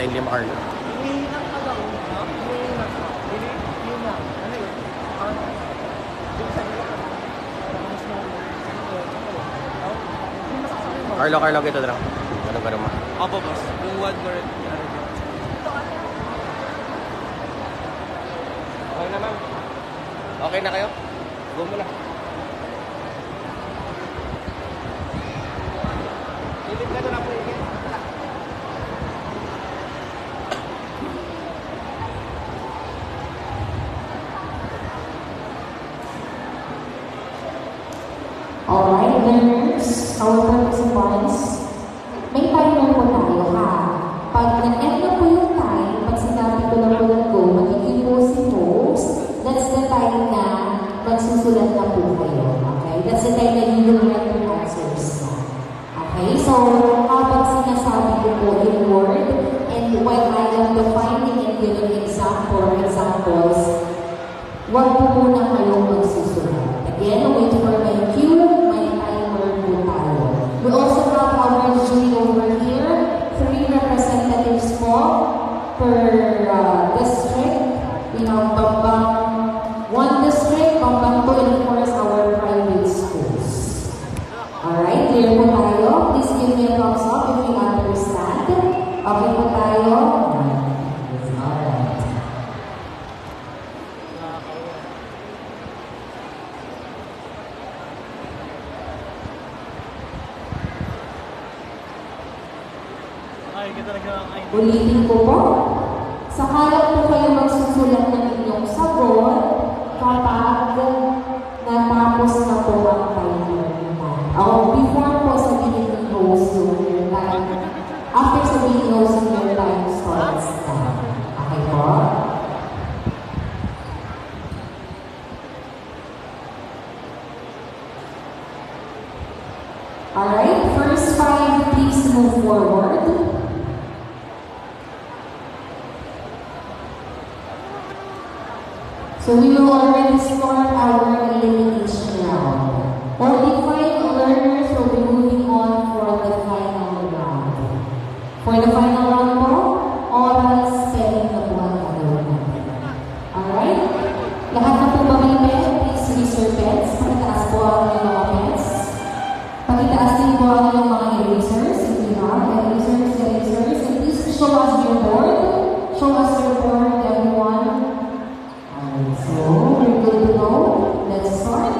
Lim Arlo. Carlo, gitu lang. Ano ba naman? Opo, boss. Yung one door. Okay na, ma'am. Okay na kayo? Go mo na. Ilip ka na po. Alright, learners, our participants, may timer po tayo ha. Pag nag-end na po yung time, pag sinabi ko na po go, magiging po si host, that's the time na magsusulat na po kayo. Okay? That's the time na you will write your answers na. Okay? So, habang sinasabi ko po in word, and while I am defining and giving examples, huwag po muna kayong magsusulat. Again, wait for my cue, my timer po tayo. We also have our jury over here, 3 representatives po per district. We have Bambang, 1 district, Bambang po, and of course our private schools. Alright, clear po tayo. Please give me a thumbs up if you understand. Okay po tayo. Ulitin ko po, sakalang po kayo magsusulat ng inyong sagot kapag natapos na po ang timer nito. Before po sabihin ng host your time, after sabihin ng host your time starts na. Okay po? Alright, first 5, please move forward. So we will already start our elimination round. Only 5 learners will be moving on for the final round. For the final round po, oral spelling na po ang gagawin natin. Alright? Lahat na po ba may pen? Please raise your pens. Pakitaas po ang mga pens. Pakitaas din po ang mga erasers. If you have erasers. And please show us your board. Show us your board, everyone. So, we're good to go. Let's start.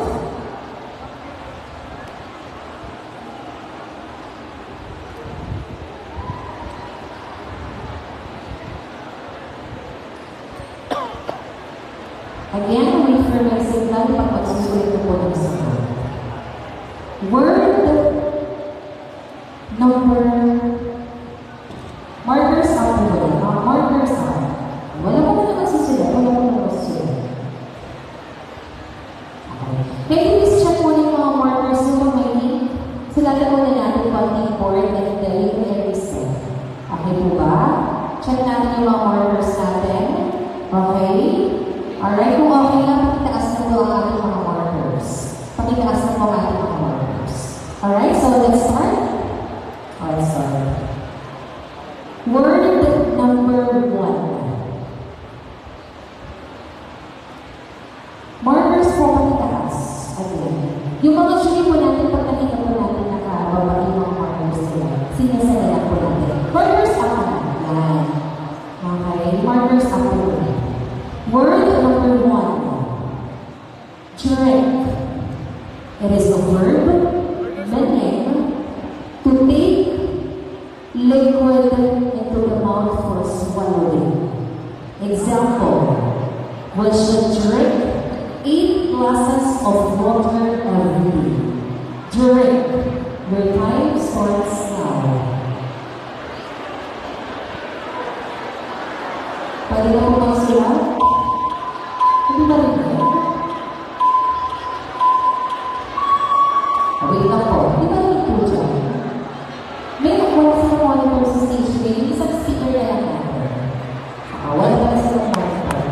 Again, wait for my signal pag magsusulit na po ng sagot. Word number markers up po ba? Markers up. Wala mo na magsusulit. Wala mo na magsusulit. Maybe please check mo yung mga markers yung may link. Silala mo na natin pag board and the link na reset. Okay po ba? Check natin yung mga markers natin. Okay? Alright, kung okay lang, pakitaas na po ang ating mga markers. Pakitaas na po ang ating mga markers. Alright, so let's start. Let's start. Word number 1. Markers po pakitaas. Again. Yung mga jury po natin, pag nakita po natin nakababa yung mga markers nila, sinasalayan po natin. Markers up na. Yan. Okay, markers up po. Word number 1. Drink. It is a verb meaning to take liquid into the mouth for swallowing. Example, we should drink 8 glasses of water every day. Drink. Your time starts now. Pwede na po magsulat? Hindi na rin kayo? Wait lang po. Hindi na rin po dyan. May wala sa monitor sa stage game. Isang speaker na lang natin. Wala pa sa monitor.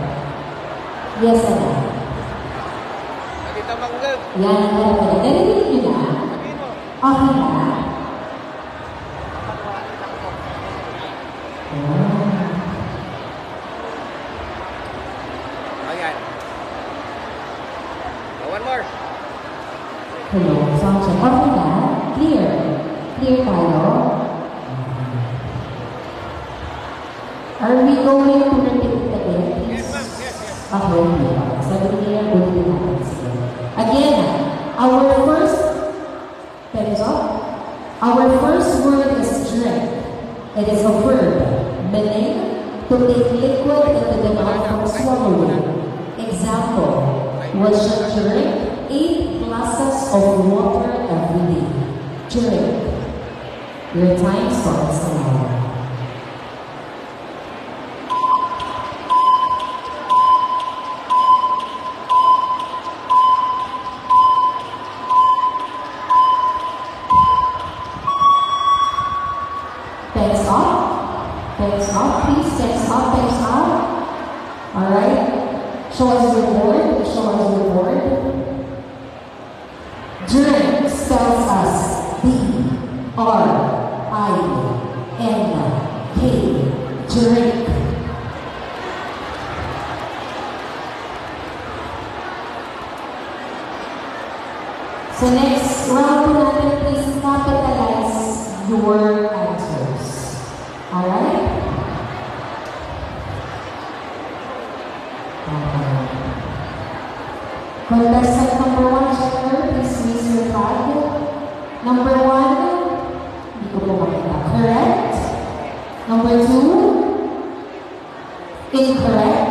Yes, ano? Yan, narinig nyo na? Okay na? Hello, sound check. Okay na? Clear. Clear tayo? Are we going to repeat it again, please? Okay, sabi niya yung ulit natin. Again, our first word is drink. It is a verb, meaning to take liquid into the mouth from swallowing. Example, we should drink 8 glasses of water every day. Drink. Your time starts now. Pegs up, please, pegs up. Alright? Show us your board. Drink spells us D-R-I-N-K. Drink. So next round po natin, please capitalize your answers. Alright? Contestant number 1, checker, please raise your flag. Number 1, hindi ko po makita. Correct. Number 2, incorrect.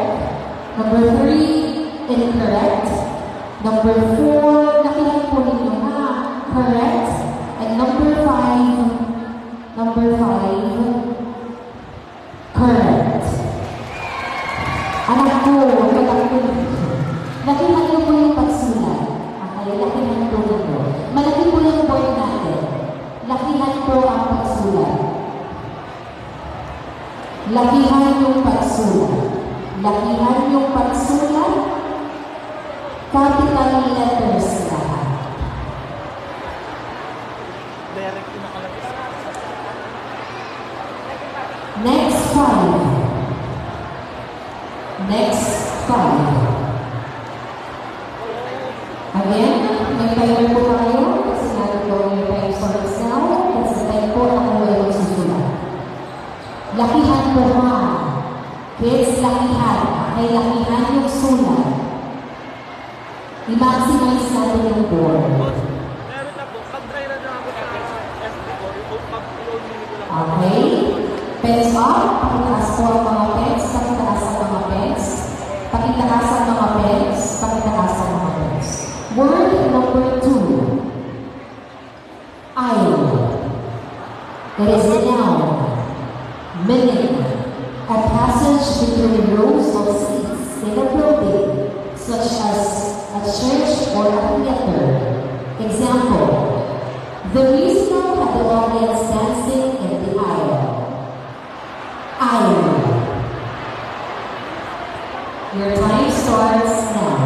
Number 3, incorrect. Number 4, nakilang po ninyo ha. Correct. And number 5, correct. Anak ko, lakihan niyo po yung pagsulat. Okay, lakihan po ninyo. Malaki po yung board natin. Lakihan po ang pagsulat. Lakihan yung pagsulat. Capital letters lahat. Next 5. Again, may timer po tayo. Kasi natin po yung time starts now. Kasi time po ang wala magsusulat. Lakihan po ha. Kids, lakihan. Okay, lakihan yung sulat. I-maximize natin yung board. Okay. Pens up. Pakitaas po ang mga pens. Pakitaas ang mga pens. Pakitaas ang mga pens. Pakitaas ang mga pens. Word number 2. Aisle. It is a noun. Meaning, a passage between rows of seats in a building, such as a church or a theater. Example, the musical had the audience dancing in the aisle. Aisle. Your time starts now.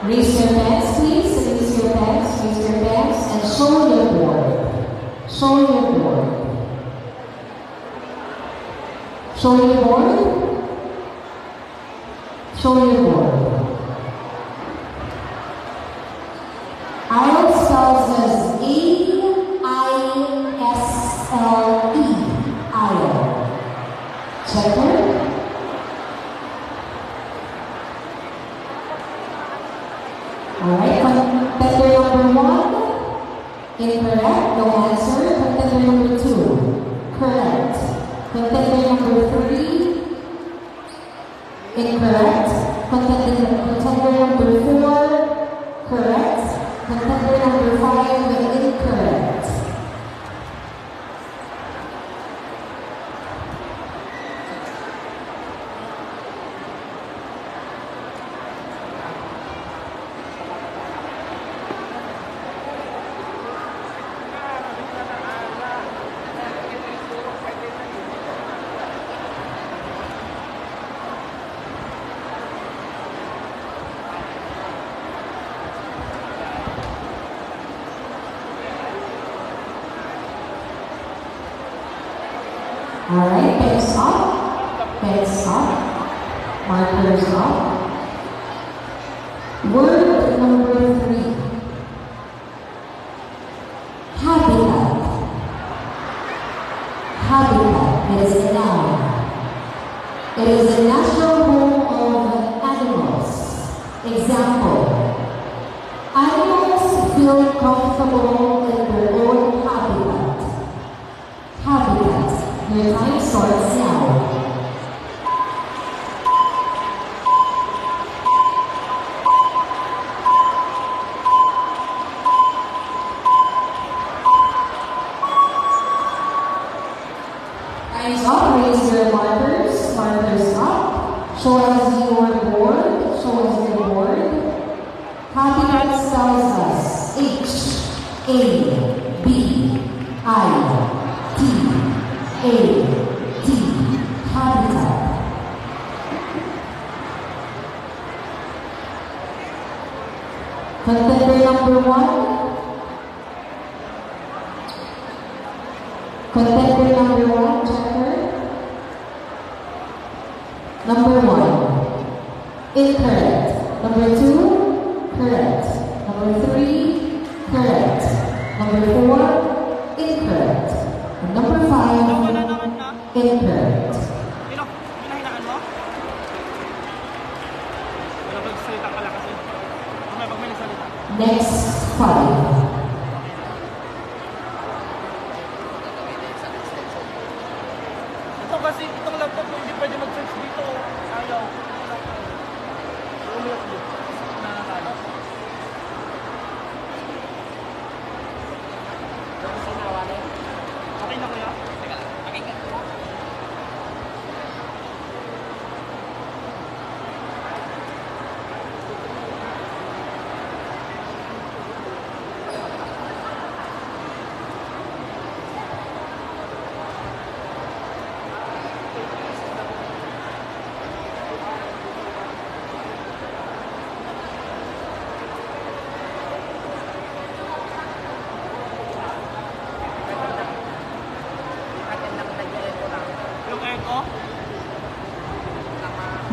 Raise your hands, please. Raise your hands, and show your board. Show your board. Show your board. Show your board. Aisle spells as A-I-S-L-E. Aisle. Checker. Alright, contender number 1, incorrect, no answer. Contender number 2, correct. Contender number 3, incorrect. Contender number 4, correct. Contender number 5, incorrect. pens up. Pens up. Markers up. Word number 3. Habitat. Habitat. It is a noun. It is a natural home of animals. Example. Animals feel comfortable in their own habitat. Habitat. Your time starts now. Time's up. Raise your markers. Markers up. Show us your board. Show us your board. Habitat tells us H, A, B, I, T, A, T. Habitat. Contender number 1. Contender number 1, checker. Number 1, incorrect. Number 2, correct. Number 3, correct. Number 4, incorrect. And number 5, incorrect. Hinahinaan mo? Wala magsalita pala kasi. Mamaya pag may nagsalita. Next 5. Ito kasi, itong laptop mo hindi pwede mag-search dito. Ayaw. Ulit dito. Nakakala. Okay na kuya? Teka lang. Okay ka. Yung echo?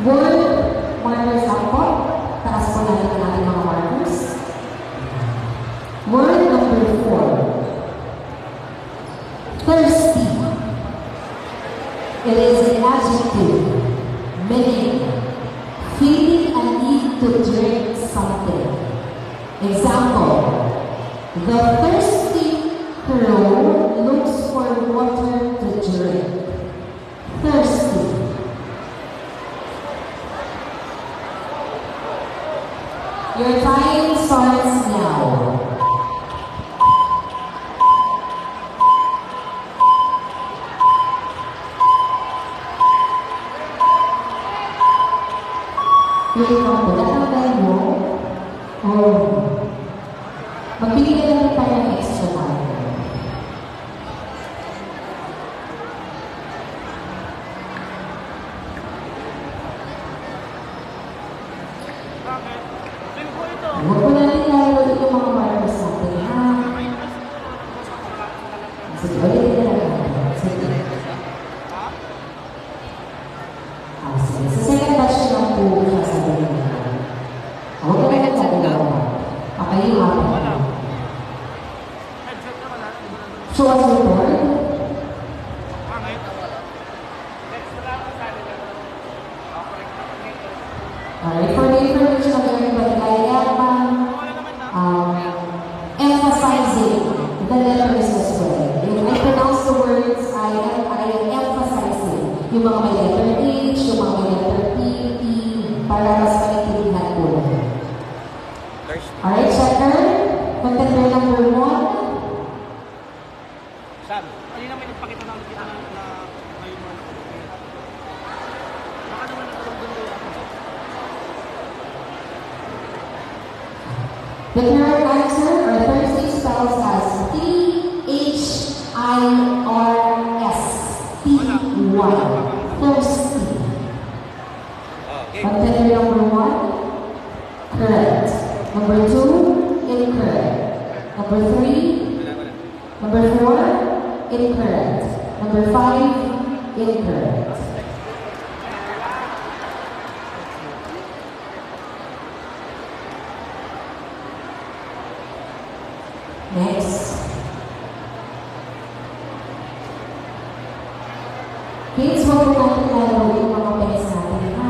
Word markers up po. Taas po natin ang ating mga markers. Word number 4. Thirsty. It is an adjective meaning feeling a need to drink something. Example. The thirsty crow looks for water to drink. Thirsty. Your time starts now. Wait lang po, natanggal mo? Oh. Magbigay lang tayo ng extra time. Bakit? Sino po ito? Huwag ko natin lalo yung mga markers natin, ha? Sige, ulitin na lang natin. Sige. Sige. Sa second batch lang po siya sabihin niya. Huwag ko natin sabihin. Okay, yung hapon. Headset na wala. Show us your board. Bakit? Next na lang. Sali na. Alright, for the information of everybody, I am emphasizing the letters as well. If I pronounce the words, I am emphasizing yung mga may letter H, yung mga may letter P, P, para mas maintindihan po. Alright, checker. Contender number 1. Sam, alin naman yung pakita namin kita na ngayon mo. Baka naman natulog doon doon ako. The correct answer or thirsty spells as T-H-I-R-S-T-Y. Thirsty. Okay. Contender number 1, correct. Number 2, incorrect. Number 3, number 4, incorrect. Number 5, incorrect. Next. Kids, huwag po natin lalo yung mga pens natin, ha?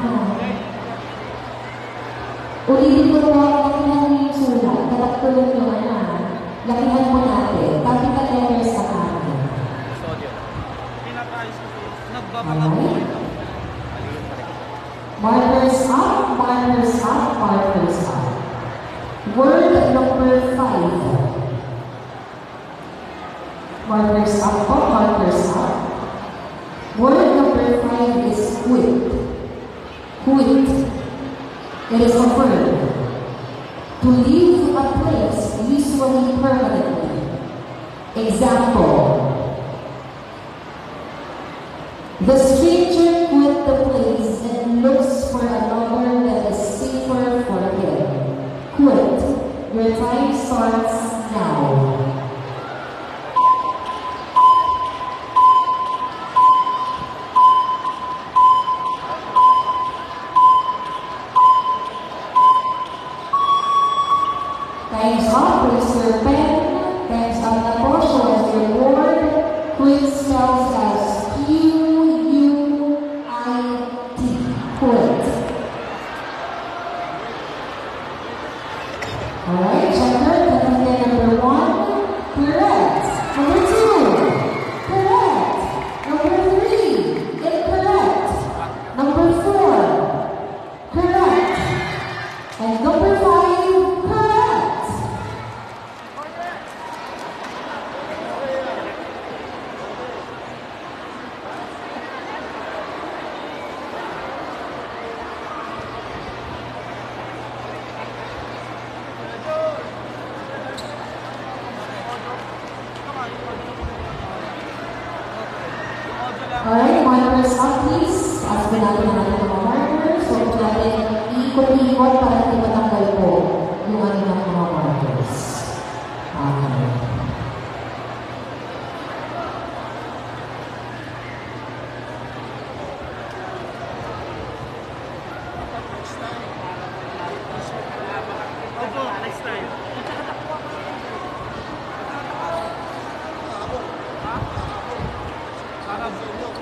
Ulitin ko po, lakihan niyo yung sulat. Katagtulog nyo na. Lakihan po natin. Capital letters sa akin. Sodio. Pinapayos ko po. Nagbabaga po ito. Markers up, markers up, markers up. Word number 5. Markers up po, markers up. Word number 5 is quit. Quit. It is a verb. To leave a place, usually permanently. Example. The stranger quit the place and looks for another that is safer for him. Quit. Your time starts now. Time's up, raise your pen. Time's up na po, show us your board. Quit spells as Q-U-I-T. Quit. Alright, checker, contestant number 1. Correct. Number 2. Correct. Number 3. Incorrect. Number 4. Correct. And number 5. Correct. Alright, markers up please. Taas po natin ang ating mga markers. Huwag po natin ikot-ikot para hindi matanggal po yung ating mga markers. Okay. Opo, next time.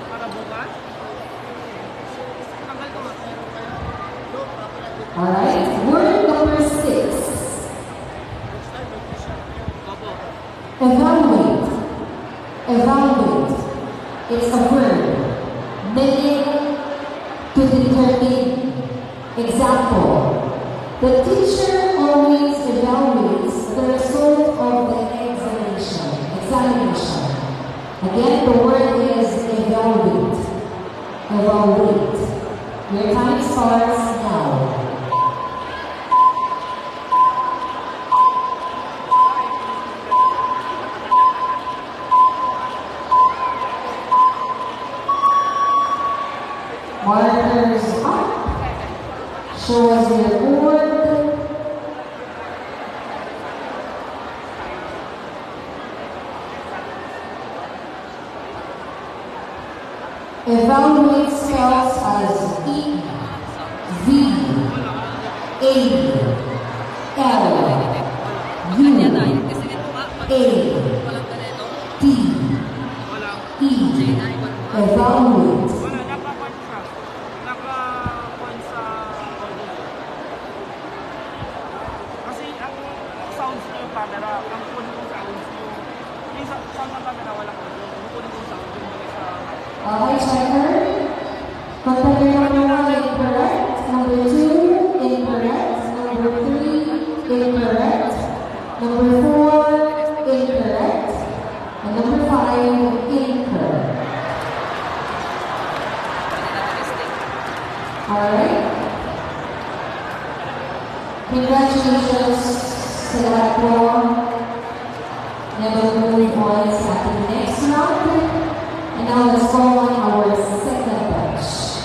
Para bukas? Tanggal ko nga. Alright, word number 6. Opo. Evaluate. Evaluate. It's a verb. Meaning to determine. Example. The teacher always evaluates the result of the examination. Again, the word is evaluate. Evaluate. Your time starts now. Markers up. Show us your board. Evaluate spells as E, V, A, L, U, A, T, E. Evaluate. Wala, naka-point siya. Naka-point sa audio. Kasi ang sounds niyo yung camera, ang kunin kong sounds yung sound ng camera walang audio. Yung kunin kong sound yung mga sa... Okay, checker. Contender number 1, incorrect. Number 2, incorrect. Number 3, incorrect. Number 4, incorrect. And number 5, incorrect. Alright. Congratulations sa lahat po. Never move on sa ating next round. And now let's go on our second batch.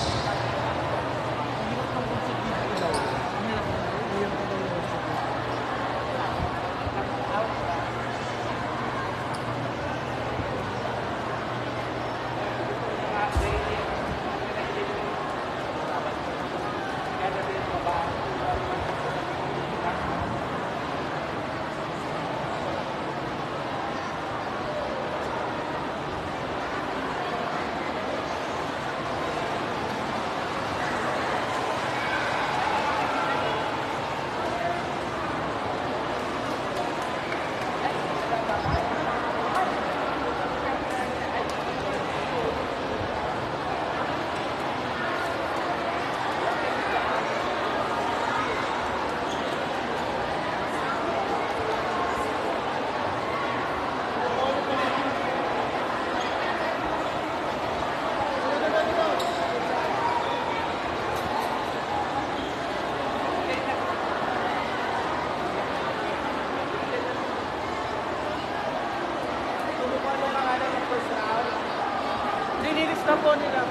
Saan po nila?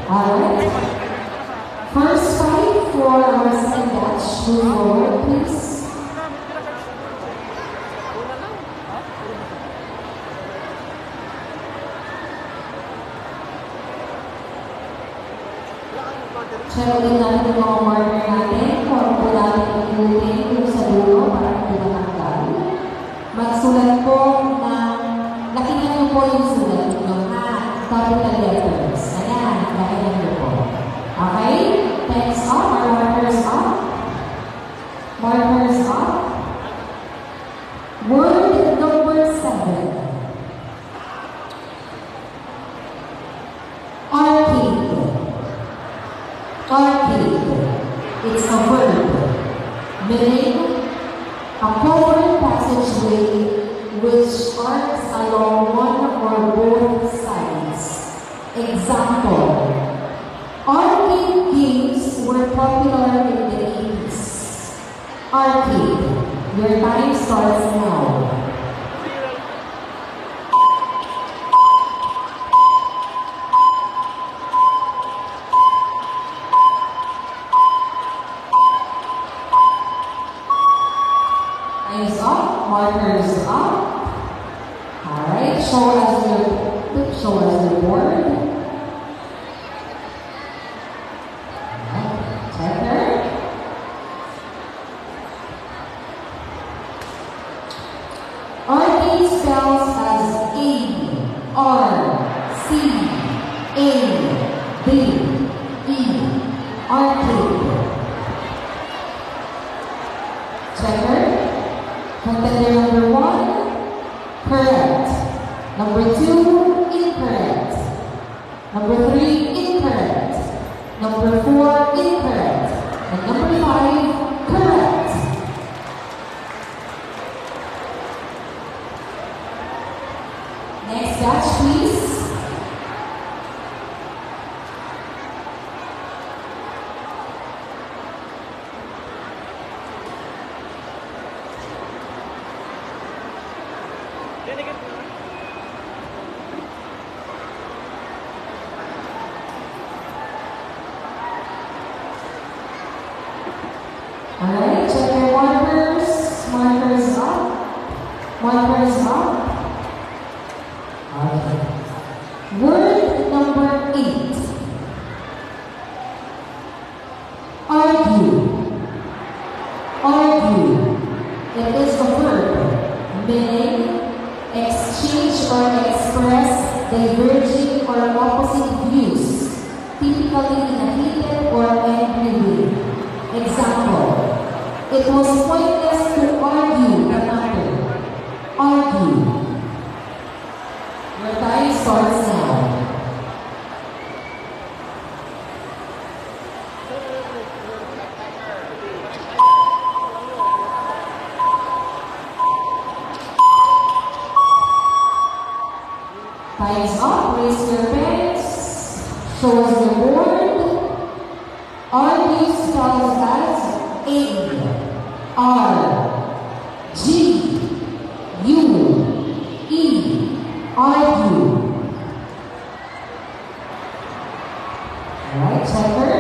Alright. First fight for our second batch. Move forward, please. Check ulit natin yung mga marker natin kung po natin ikutin yung sa dulo para hindi matanggal. Magsulat po ng, lakihan niyo po yung sulat nyo ha, capital letters. Ayan, lakihan niyo po. Okay? Pens up, our markers up. Markers up. Word number 7. Arcade. Arcade. It's a verb, meaning a covered passageway which arcs along one or both sides. Example, arcade games were popular in the 80s. Arcade, your time starts now. Eyes up, markers up. Alright, show us your board. Checker. Arcade spells as A-R-C-A-D-E. Arcade. Checker. Contender number 1, correct. Number 2, incorrect. Number 3, incorrect. Number 4, incorrect. And number 5, correct. Next batch, please. Alright, check your markers. Markers up. Markers up. Okay. Word number 8. Argue. Argue. It is a verb, meaning exchange or express diverging or opposite views, typically in a heated or angry way. Example, it was pointless to argue the matter. Argue. Your time starts now. Time's up, raise your pens, show us the board. Argue spells as A-R-G-U-E. Argue. Alright, checker.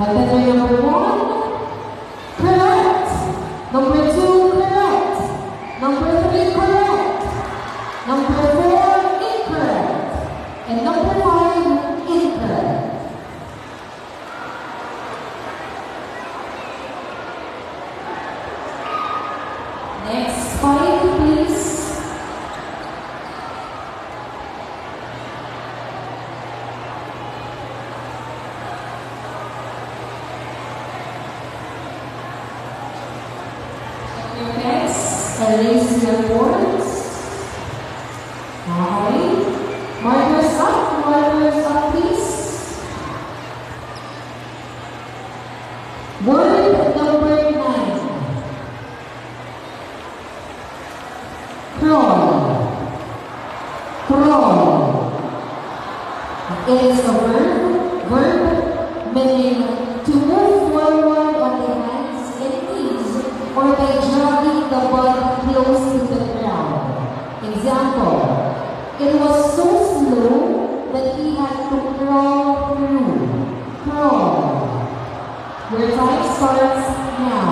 Contender number 1, correct. Number 2, correct. Number 3, correct. Number And number 5, incorrect. Next 5, please. Erase your boards. Okay. Markers up, please. Word number 9. Crawl. Crawl. It is a verb meaning to move forward on the hands and knees or by dragging the body close to the ground. Example, it was so slow that he had to crawl through. Crawl. Your time starts now.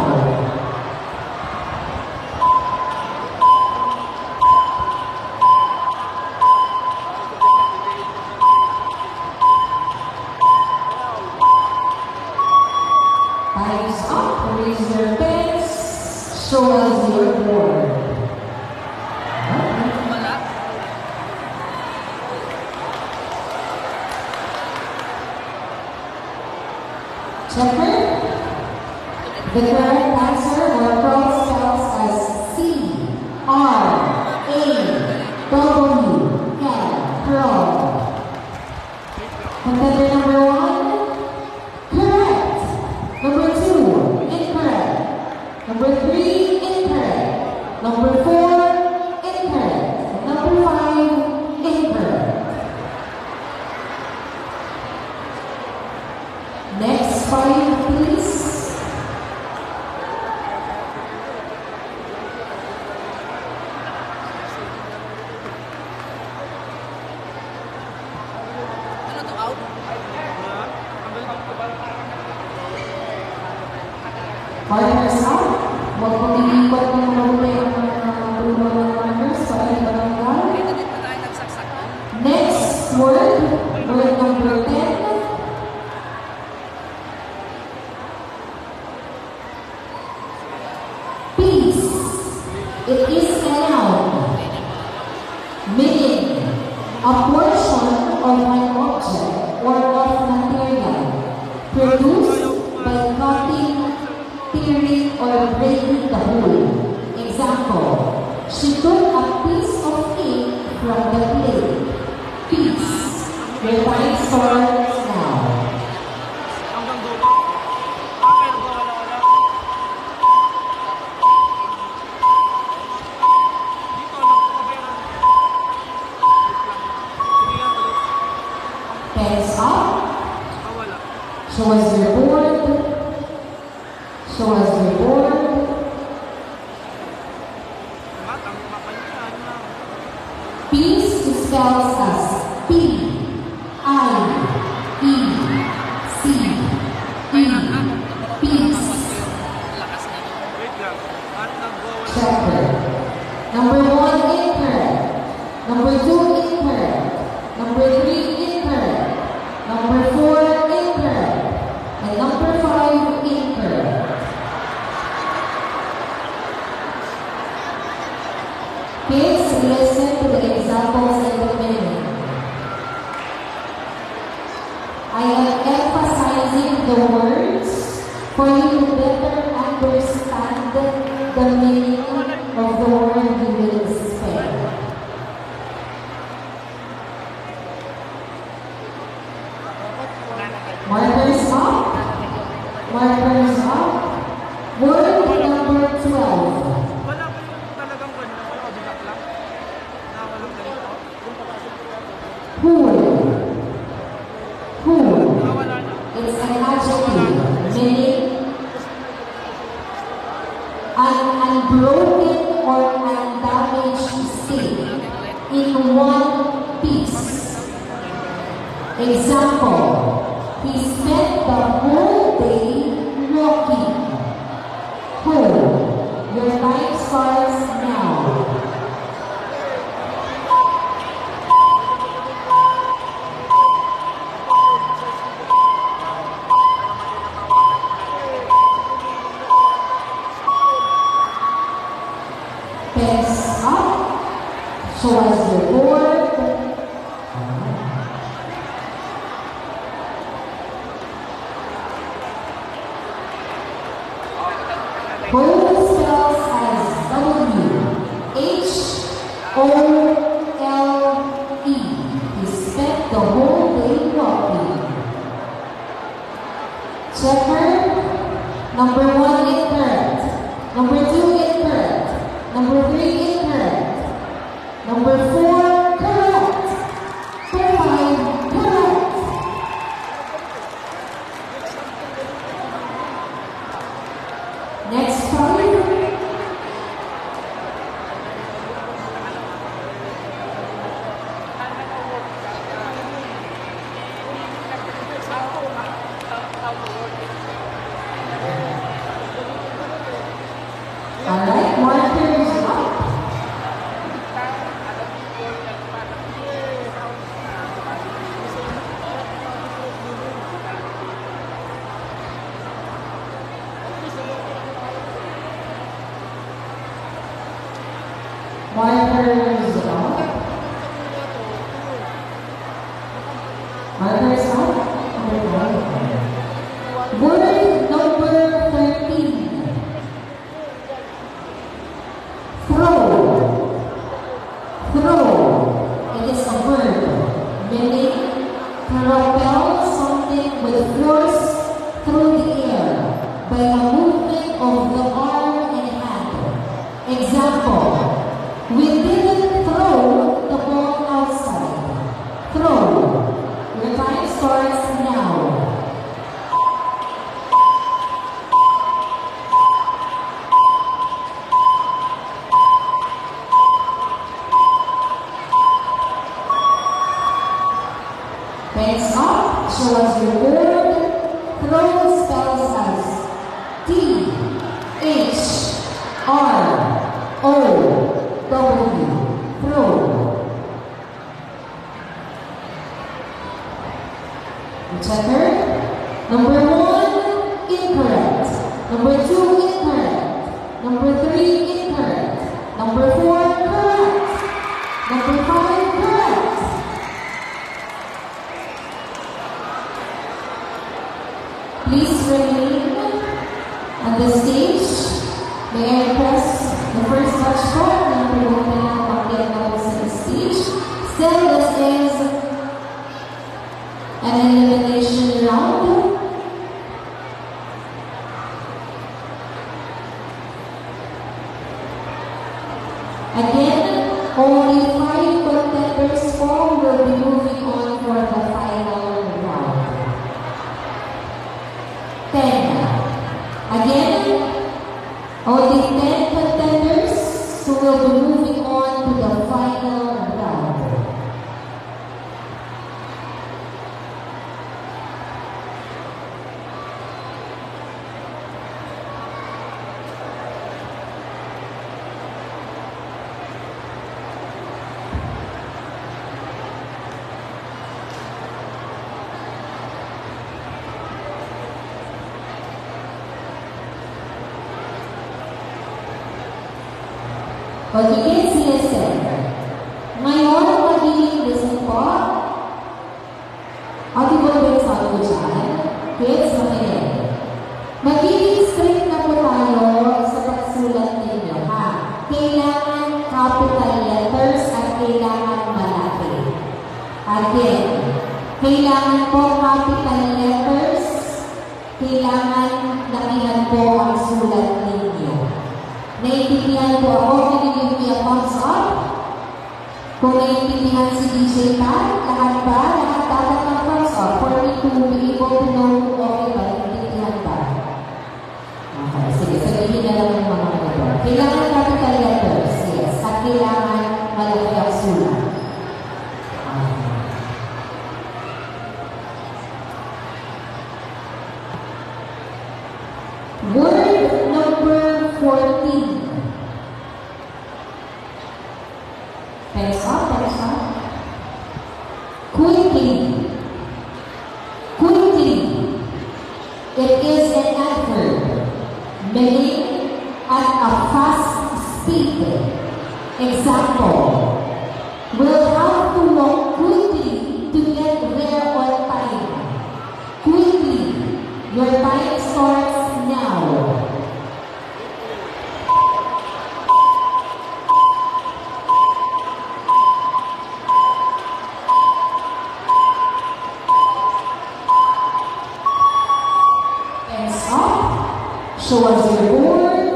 Time's up. Raise your pens. Show us your board. Checker. The correct answer or crawl spells as C R A W L. Crawl. Contender number 1. Correct. Number 2. Incorrect. Number 3. Incorrect. Number 4. Incorrect. Number 5. Incorrect. Next 5, please. Partners up. Huwag mo iikot ng mahuli ang mga partners sa barangay. Next word, word number 10. Peace. It is a noun, meaning a portion of an object or of material produced by cutting, tearing, or breaking the whole. Example, she took a piece of cake from the plate. Peace. Your time starts now. Hanggang dulo. Pero wala. Dito lang po pero. Sige nga ulit. Pens up. Wala. Show us your board. Show us your board. Matang mapalitan na. Peace spells as P I E C E. Peace. Wait lang. At nagwawala. Checker. Number 1, incorrect. Number 2, incorrect. Number 3, incorrect. Number 4, incorrect. And number 5, incorrect. Kids, listen to the examples in the meaning. I am emphasizing the words for you to better understand the meaning of the word you will spell. Markers up. Markers up. Word number 12. Wala ba yung talagang wala? Wala o binak lang? Na walang ganito? Pool. Pool. Wala na. It's an adjective meaning an unbroken or undamaged state in one piece. Example, he spent the whole day walking. Whole. Your time starts now. Show us your board. Bold spells as W-H-O-L-E. He spent the whole day walking. Checker. Number 1 incorrect. Number 2 incorrect. Number 3 incorrect. Number 4 correct. Number 5 correct. Next 5. Alright, markers up. Markers up. Markers up. Word number 13. Throw. Throw. It is a verb meaning propel something with force through the air by a movement of the arm and hand. Example. We didn't throw the ball outside. Throw. Your time starts now. Next up, show us your board. Throw spells as T-H-R-O-W. Throw. Checker. Number 1, incorrect. Number 2, incorrect. Number 3, incorrect. Number 4, correct. Number 5, correct. Please remain on the stage. May I request the first touch card number 1 na pag-get notes on the stage. Still, this is an elimination round. Again, only 5 contenders will be moving on for the final round. 10. Again, only 10 contenders will be moving on to the final round. Pagiging CSM. Ngayon, magiging listen po. Audible ba yung sabi ko dyan? Kids, makinig. Magiging strict na po tayo sa pagsulat ninyo, ha? Kailangan capital letters at kailangan malaki. Again, kailangan po capital letters, kailangan lakihan po ang sulat ninyo. Naiintindihan po ako, can you give me a thumbs up? Kung naiintindihan si DJ Pat, lahat ba? Lahat dapat ng thumbs up for me to be able to know kung okay ba, naiintindihan ba? Okay, sige, sabihin na lang ng mga ito. Kailangan capital letters, yes, at kailangan malaki ang sulat. Word number 14. Pensa. Quickly. Quickly. It is an adverb meaning at a fast speed. Example, us your board.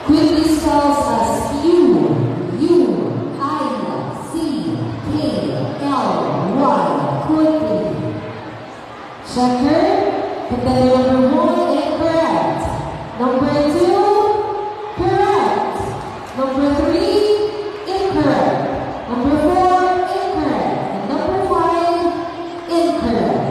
Quickly spells us U-I-C-K-L-Y. Quickly. Checker. Put the number 1 incorrect. Number 2, correct. Number 3, incorrect. Number 4, incorrect. And number 5, incorrect.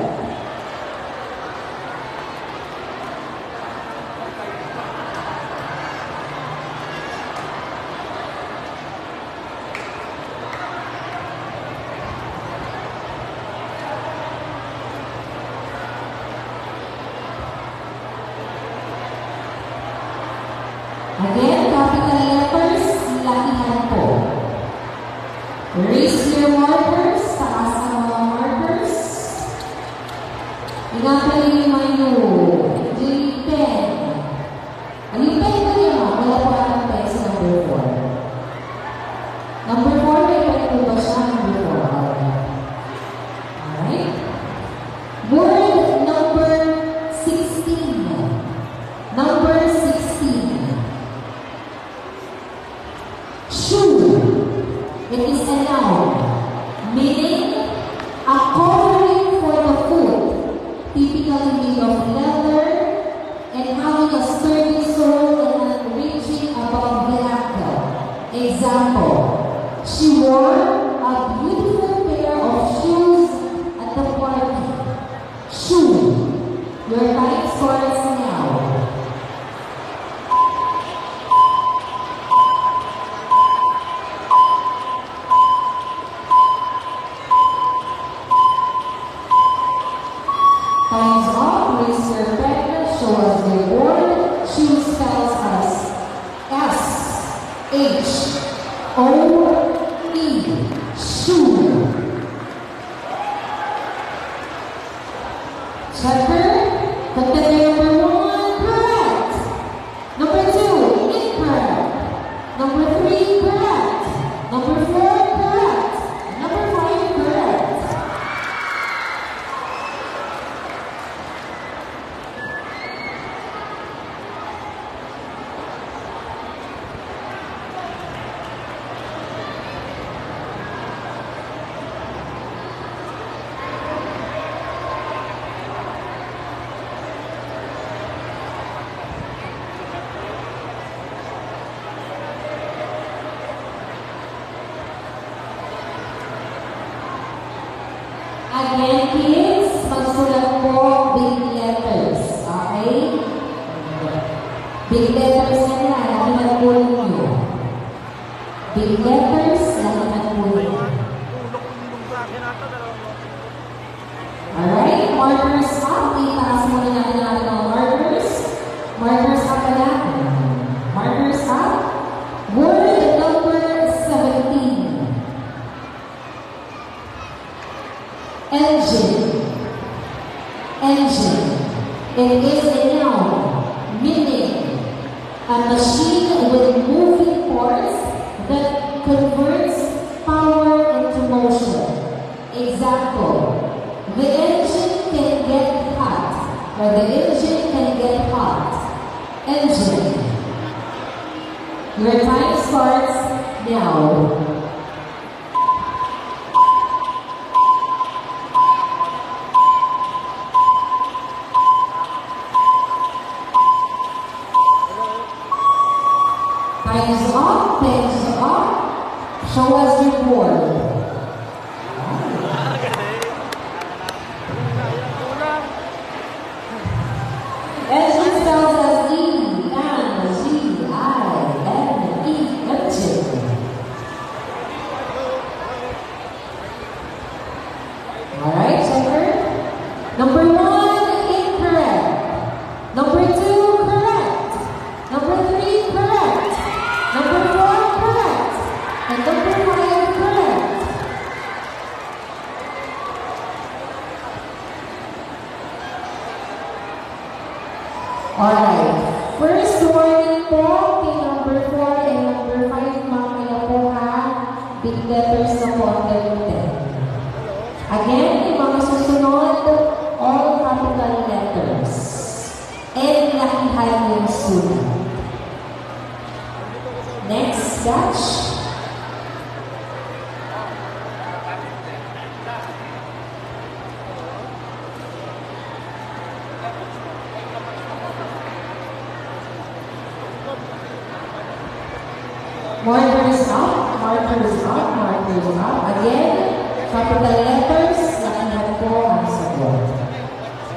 Again, capital letters, lakihan po. Raise your markers, taas ang mga markers. Inapaliliman nyo. Yung pen. Yung pen ko niya, wala po ang pen sa number 4. Number 4, may pen po ba siya? Number 4. Alright. Word number 16. Number 16. Shoe. It is a noun, meaning a covering for the foot, typically made of leather and having a sturdy sole and reaching above the ankle. Example, she wore a beautiful pair of shoes at the party. Shoe. Your time starts now. Time's up. Raise your pen. Show us your board. Shoe spells us S-H-O-E. Shoe. Checker. Put the number 1 correct. Number 2 incorrect. Number 3 correct. Number 4 correct. Number 5 correct. Again, kids, magsulat po big letters. Okay? Big letters na nila, lakihan po ninyo. Big letters, lakihan po ninyo. Alright, markers up. Itaas muna natin ang markers. Markers up agad. Markers up. Word number 17. Engine. Engine. It is a noun, meaning a machine with moving parts that converts power into motion. Example, the engine can get hot, or the engine can get hot. Engine. Your time starts now. Time's up, pens up. Show us your board. Engine spells as E-N-G-I-N-E. Engine. Alright, checker. Number 1, incorrect. Number 2, correct. Number 3, correct. Number 4, correct. And number 5, correct. Alright. First warning po kay number 4 and number 5, mamaya po ha. Big letters na po ang gamitin. Again, yung mga susunod, all capital letters. And lakihan yung sulat. Next batch. Markers up, markers up, markers up. Again, capital letters, lakihan po ang sagot.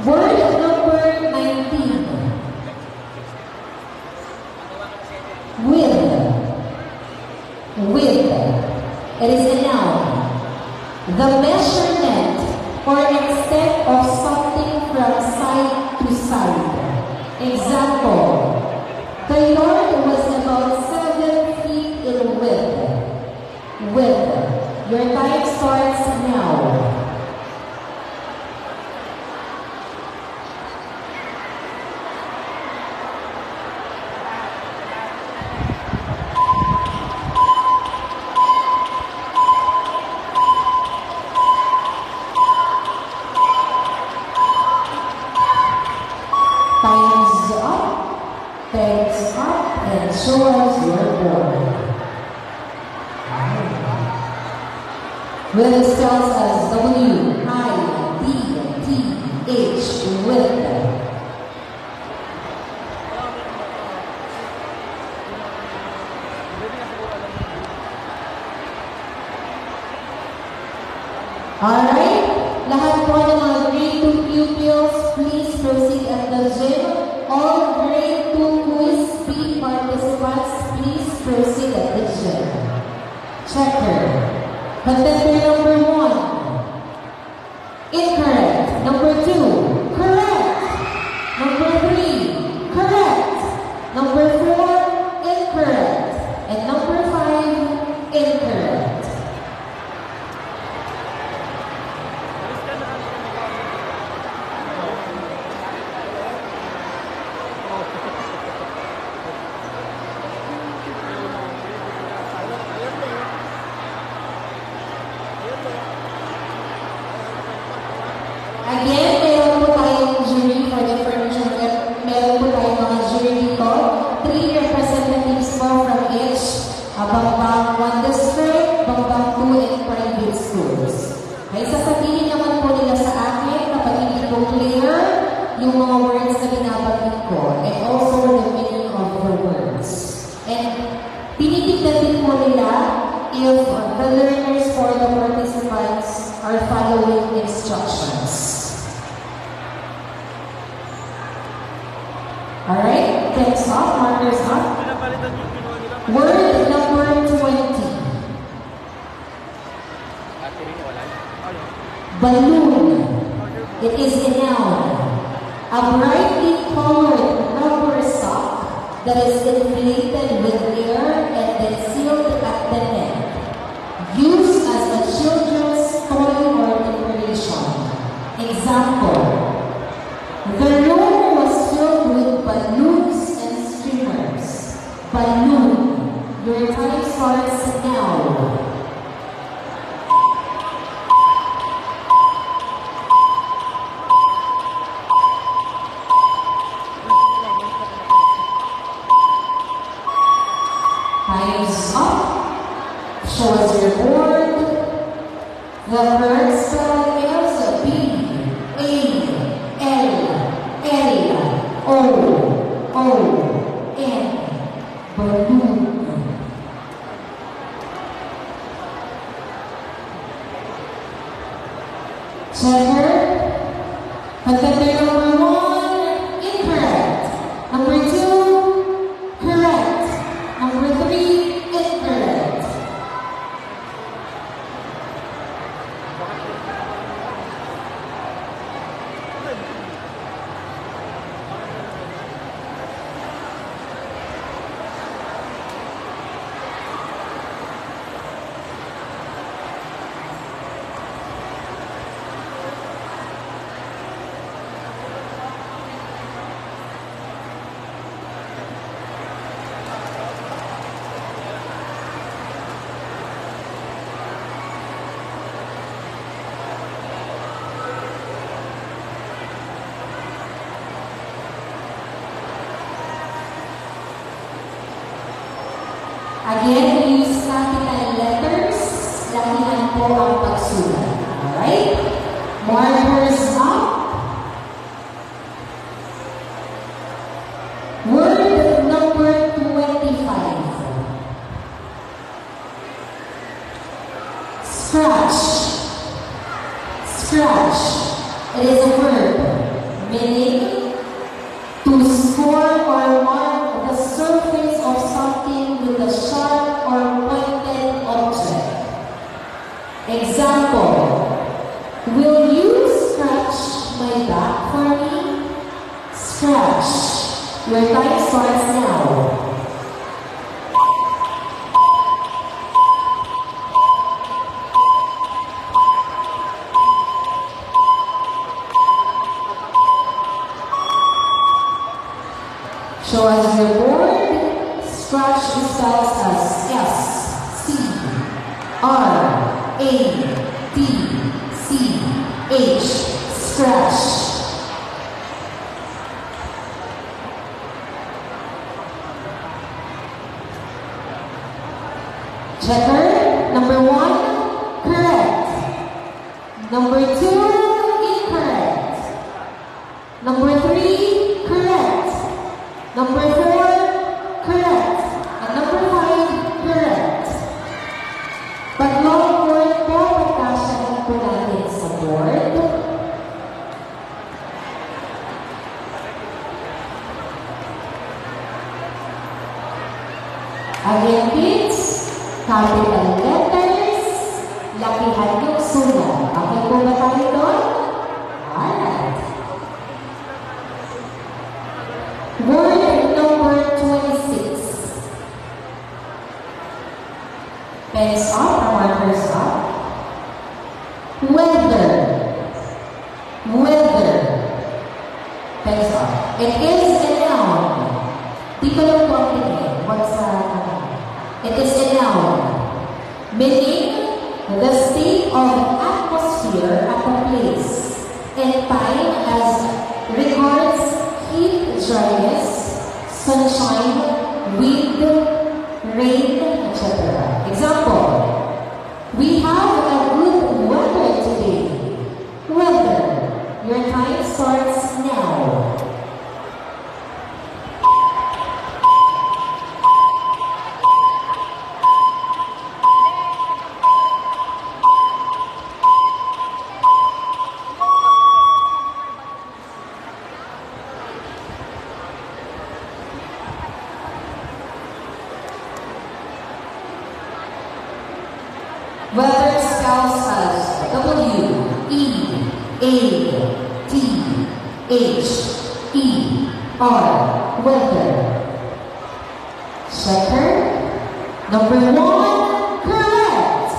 Word number 19. With. With. It is a noun. The measurement or extent of something from side to side. Example. The yard was about 7 feet in width. Width. Your time starts now. Time's up. Thanks up and show us your board. Will spells as W, I, D, T, H, with. Alright, lahat po ng mga grade 2 pupils, please proceed at the gym. All grade 2 quiz B participants, please proceed at the gym. Checker. Contender number 1. Incorrect. Number 2. Correct. Number 3. Correct. Number 4. Incorrect. And number 5. Incorrect. Again, meron po tayong jury for the information. Meron po tayong mga jury dito. 3 representatives po from each Bambang 1 district, Bambang 2 and private schools. Ay sasabihin naman po nila sa akin kapag hindi po clear yung mga words na binabanggit ko and also the meaning of the words. And tinitignan din po nila if the learners or the participants are following instructions. Alright, thanks up, markers up. Word number 20. Balloon. It is a noun. A brightly colored rubber sock that is inflated with air and then sealed at the neck. Used as a children's toy or decoration. Example. The room was filled with balloons and streamers. Balloon. Your time starts now. Time's up. Show us your board. The first spelling is B, A, L, L, O, O, N. Balloon. Checker. Contender number 1, incorrect. Number 2, correct. Number 3, incorrect. Again, use capital letters. Lakihan po ang pagsulat. Alright? Markers up. Word number 25. Scratch. Scratch. It is a verb meaning to score or mark the surface of something with a sharp or pointed object. Example, will you scratch my back for me? Scratch. Your time starts now. Show us your board. Scratch spells as S-C-R-A-T-C-H. Scratch. Checker. Number 1, correct. Number 2, incorrect. Number 3, correct. Number 4, correct. And number 5, correct. Tatlong word po, pagkasyahin po natin sa board. Again, kids, capital letters, lakihan yung sulat. Okay po ba tayo doon? Alright. Word number 26. Pens up, markers up. Weather. Weather. Pens up. It is a noun. Di ko lang po ang tingin. Wag sa it is a noun. Meaning the state of atmosphere at a place and time as regards heat, dryness, sunshine, wind, rain, etc. Example, we have a good weather today. Weather. Your time starts now. Weather spells as W-E-A-T-H-E-R. Weather. Checker. Number 1, correct.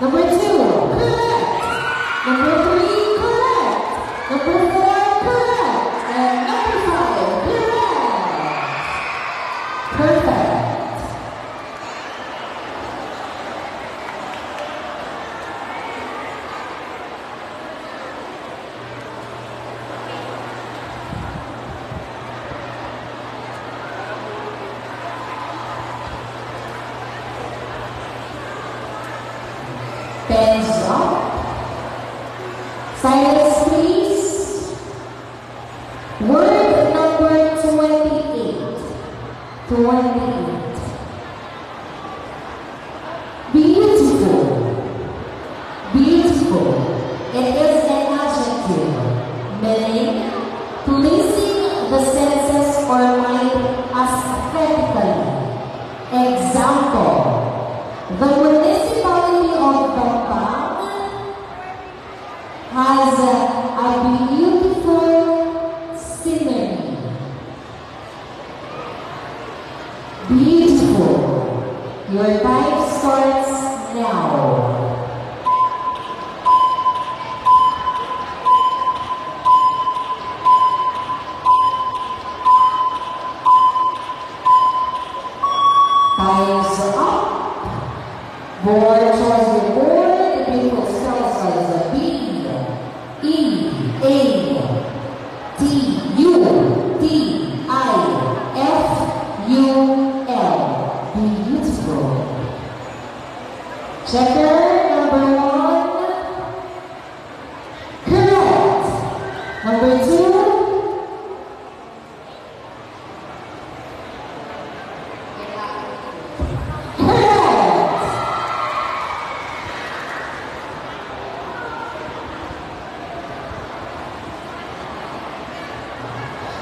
Number 2, correct. Number 3, correct. Number 4, correct. And number 5, correct. Perfect. Pens up. Silence, please. Word number 28. 28. Beautiful. Beautiful. It is an adjective meaning pleasing the senses or mind aesthetically. Example, the municipality of Pampang has a beautiful scenery. Beautiful. Your time starts now. Time's up. Board, choose the board. The beautiful spells as B, E, A, T, U, T, I, F, U, L. Beautiful. Checker number 1. Correct. Number 2. Correct.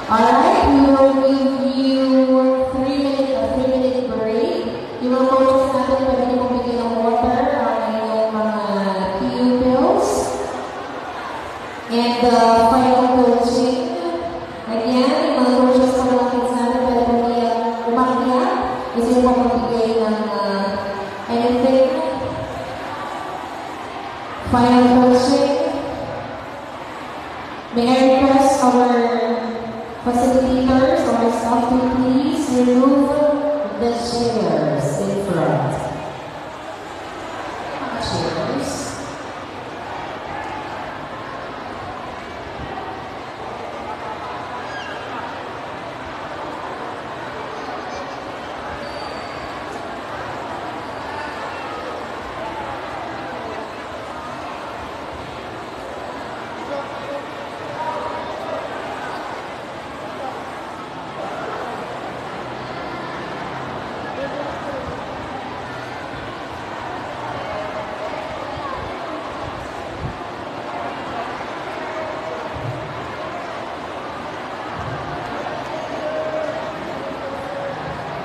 Alright, we will give you 3-minute break. You will focus natin pwede niyo bigyan ng water ang inyong mga pupils. And the final coaching. Again, yung mga coaches pa natin sa natin pwede po niya umakyat. Kasi yung magbigay ng anything. Final coaching. May I request our facilitators or staff to please remove the chairs in front. Chairs.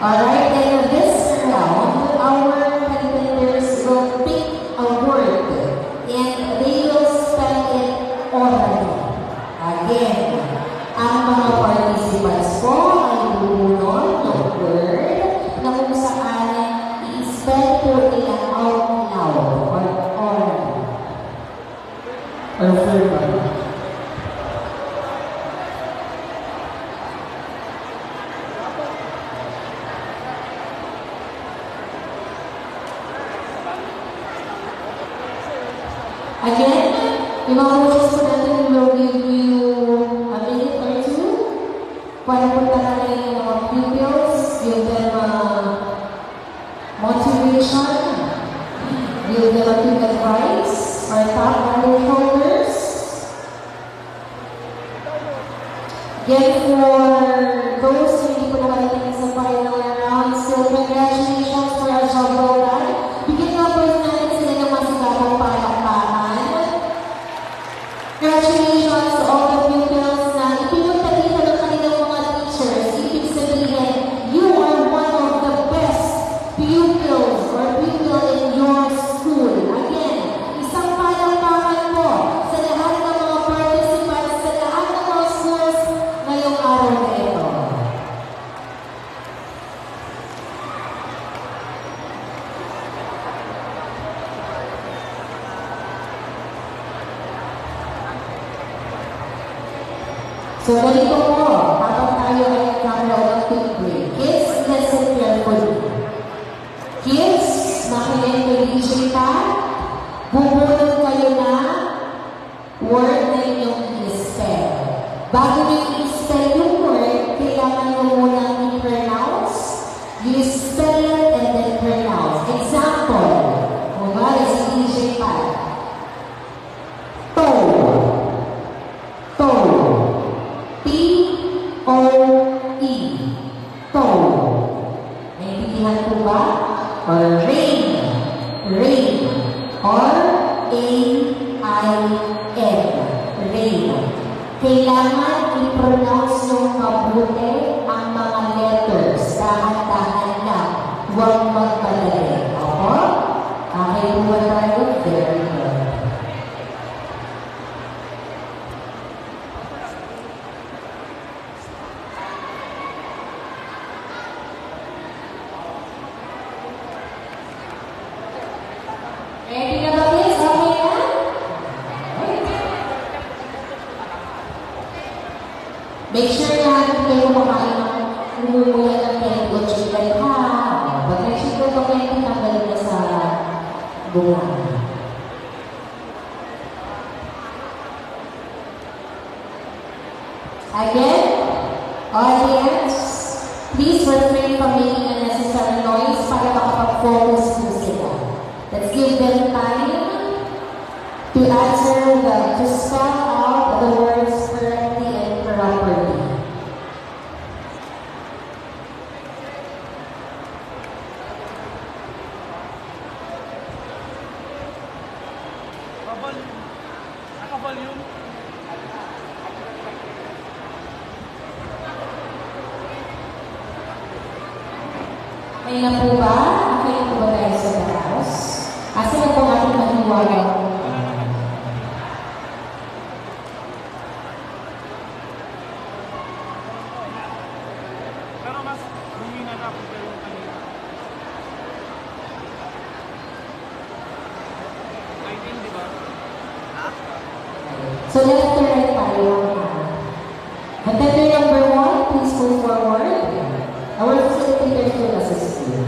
Alright, then this round, our competitors will pick a word and they will spell it orally. Again, ang mga participants po ay bubunod ng word na kung saan i-spell po nila out loud or orally. Perfect. Again, yung mga coaches po natin will give you a minute or two para punta na rin yung mga pupils, give them motivation, give them a quick advice, or tap on their shoulders. Again, for those who hindi po nakarating sa final round, so congratulations for our job well done. Bigyan nga po natin sila ng masigabong palakpakan. Congratulations to all the pupils na ipinunta dito ng kanilang mga teachers. Ibig sabihin, you are one of the best pupils or pupil in your school. Again, isang palakpakan po sa lahat ng mga participants sa lahat ng mga schools ngayong araw na ito. So, ganito po, habang tayo ay nagkakaroon ng quick break. Kids, listen carefully. Kids, makinig kay DJ Pat, bubunod kayo na word na inyong i-spell. Bago nyo i-spell yung word, kailangan nyo munang i-pronounce. You spell it and then pronounce. Example, kumari si DJ Pat. Toe. Toe. T-O-E. Toe. Naintindihan po ba? Or rain. Rain. Or A-I-N. Rain. Kailangan i-pronounce yung mabuti ang mga letters. Dahan-dahan lang. Huwag magpadali. Opo? Okay po ba tayo? Very good. Ready na ba, kids? Okay na? Make sure na hindi kayo kumakain ng umumuya ng candy o chicken ha. Pag nag-chicken o candy, tanggalin na sa bunga. Again, audience, please refrain from making unnecessary noise para makapag-focus po sila. Let's give them time to answer to spell out the words correctly and properly. Volume. Naka-volume. May na po ba? Okay na po ba tayo sa taas? Asa na po ang ating mahiwagang? Pero mas humina na ako pero yung kanina. 19, di ba? So left to right tayo. Contender number 1, please move forward. Our facilitators will assist you.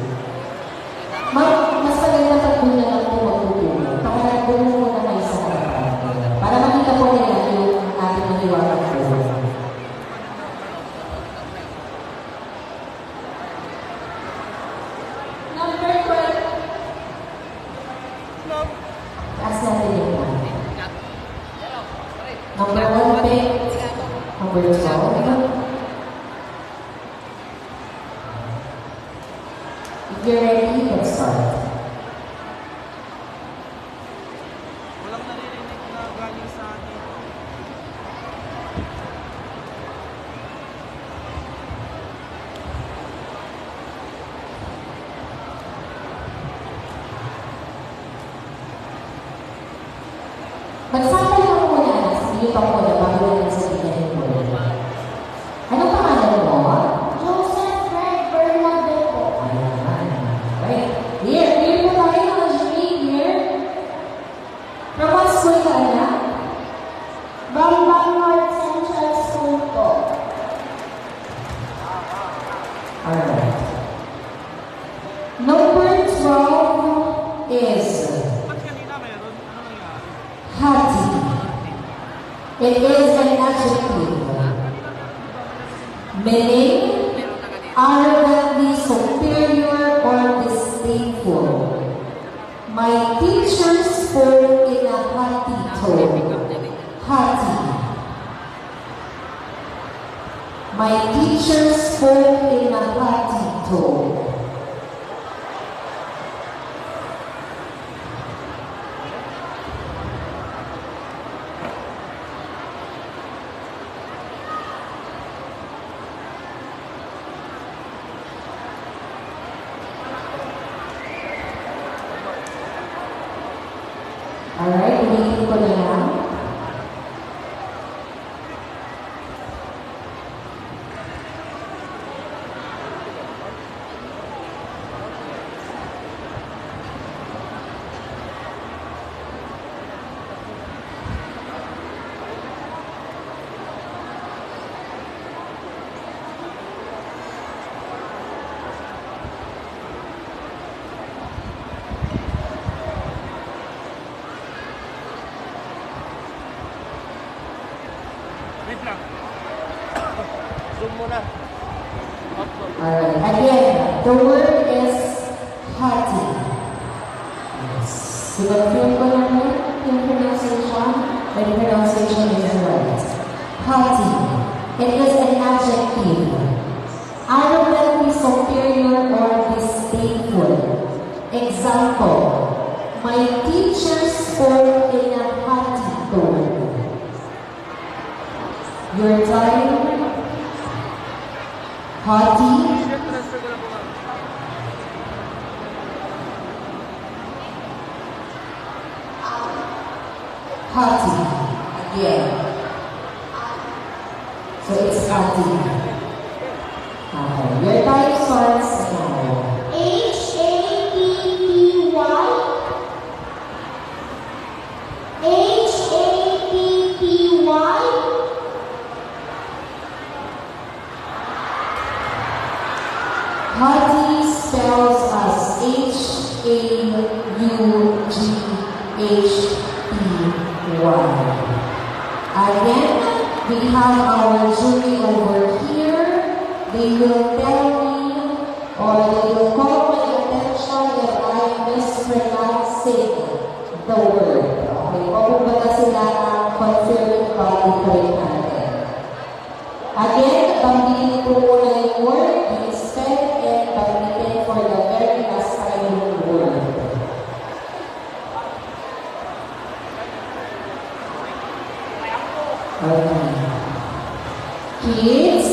Mas maganda pag doon na lang po magtutulong. Para doon muna kayo sa harapan. Para makita po nila yung ating maniwala po. Number 12. Taas natin yung one. Number 1 pick. Number 12. If you're ready, let's start. Walang naririnig na galing sa atin. Magsample lang muna, sige pa muna, bago lang sabihin mo. Anong pangalan mo? Joseph Greg Bernabé po. Right. Here po tayo mga jury, here. From what school ka na? Bambang North Central School po. Alright. Number 12 is Ba't kanina meron? Ano nangyari? hati. It is an adjective. Meaning arrogantly superior or disdainful. My teacher spoke in a haughty tone. Haughty. My teacher spoke in a haughty tone. Alright, ulitin ko na lang. Wait lang. Zoom muna. Alright, again, the word is haughty. Yes. Sinag-feel ko naman yung pronunciation. The pronunciation is right. Haughty. It is an adjective. Arrogantly superior or disdainful. Example, my teacher spoke in a haughty tone. Your time, haughty, Transfer ko lang po. haughty. Again. So it's haughty. Okay. Your time starts now. H-A-T-T-Y. H-A-T-T-Y. Haughty spells as H-A-U-G-H-T-Y. Again, we have our jury over here. They will tell me or they will call my attention if I am mispronouncing kumbaga sila ang confirming body pa rin natin. Again, banggitin ko muna yung word, i-spell, and banggitin for the very last time yung word. Okay. Kids,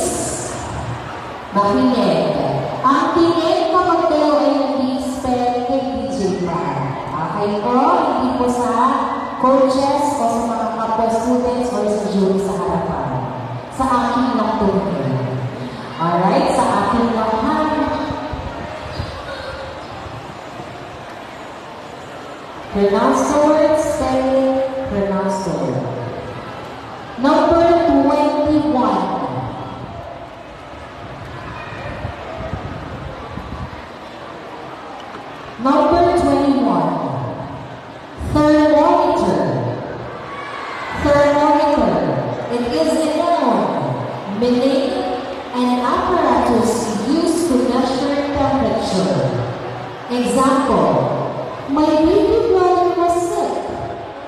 makinig. Ang tingin kapag kayo ay nag-i-spell kay DJ Pan. Okay po? Hindi po sa coaches o sa mga kapwa students o sa jury sa harapan. Sa akin lang tingin. Alright? Sa akin lang ha. Pronounce the word, spell it, pronounce the word. Number 21. Number 21. Thermometer. Thermometer. It is a noun, meaning an apparatus used to measure temperature. Example, my baby brother was sick.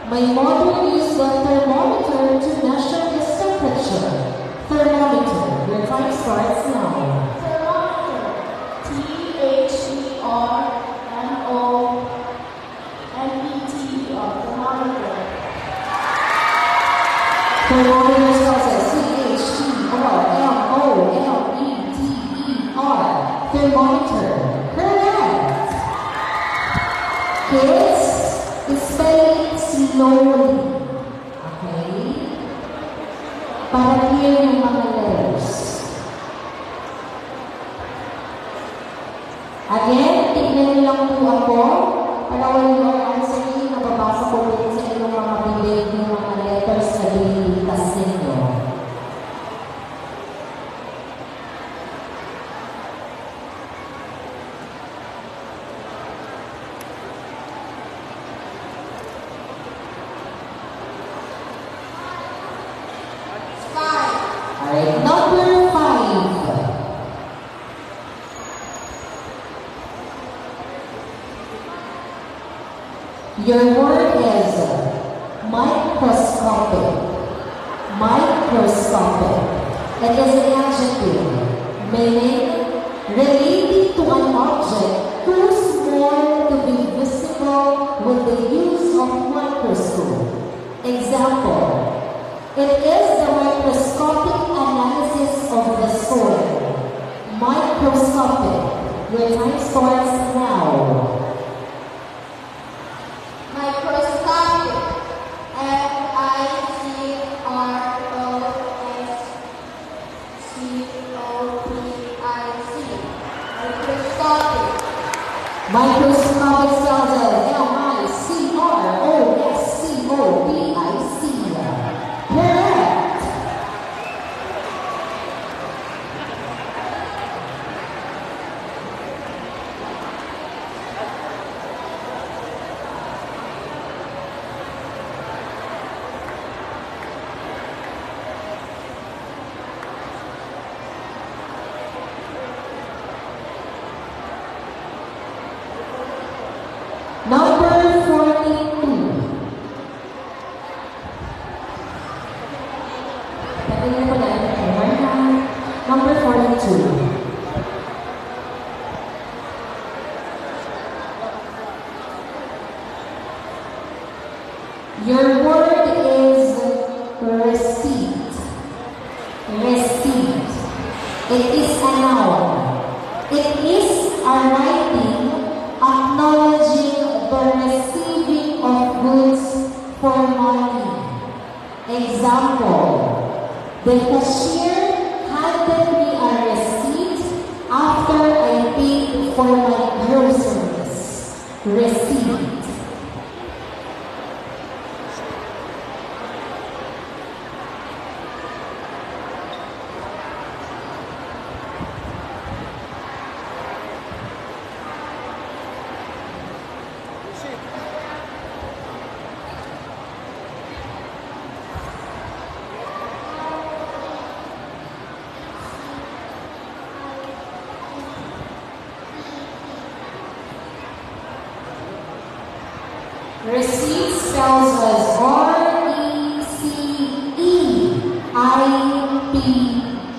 My mother used the thermometer to measure his temperature. Thermometer. Your time starts now. Thermometer. T-H-E-R-M-O-M-E-T-E-R. Thermometer. Thermometer spells it C-H-E-R-M-O-M-E-T-E-R. Thermometer. Correct. Kids, spell it slowly. Okay? Para clear yung mga letters. Again, tignan niyo lang po ako. Para when you are answering, nababasa ko din sa inyong mga bibig ng mga letters na binilitas ninyo. Alright, number 5. Your word is microscopic. Microscopic. It is an adjective, meaning relating to an object too small to be visible with the use of microscope. Example, it is the microscopic analysis of the soil. Microscopic. Your time starts now. Microscopic. M-I-C-R-O-S-C-O-P-I-C. Microscopic. Microscopic spells M-I-C-R-O-S-C-O-P-I-C. Correct. Number 42. Pagkakita po natin ang word na number 42. Your word is receipt. Receipt. It is a noun. It is a writing acknowledging the receiving of goods for money. Example, the cashier handed me a receipt after I paid for my groceries. Receipt. Receipt spells as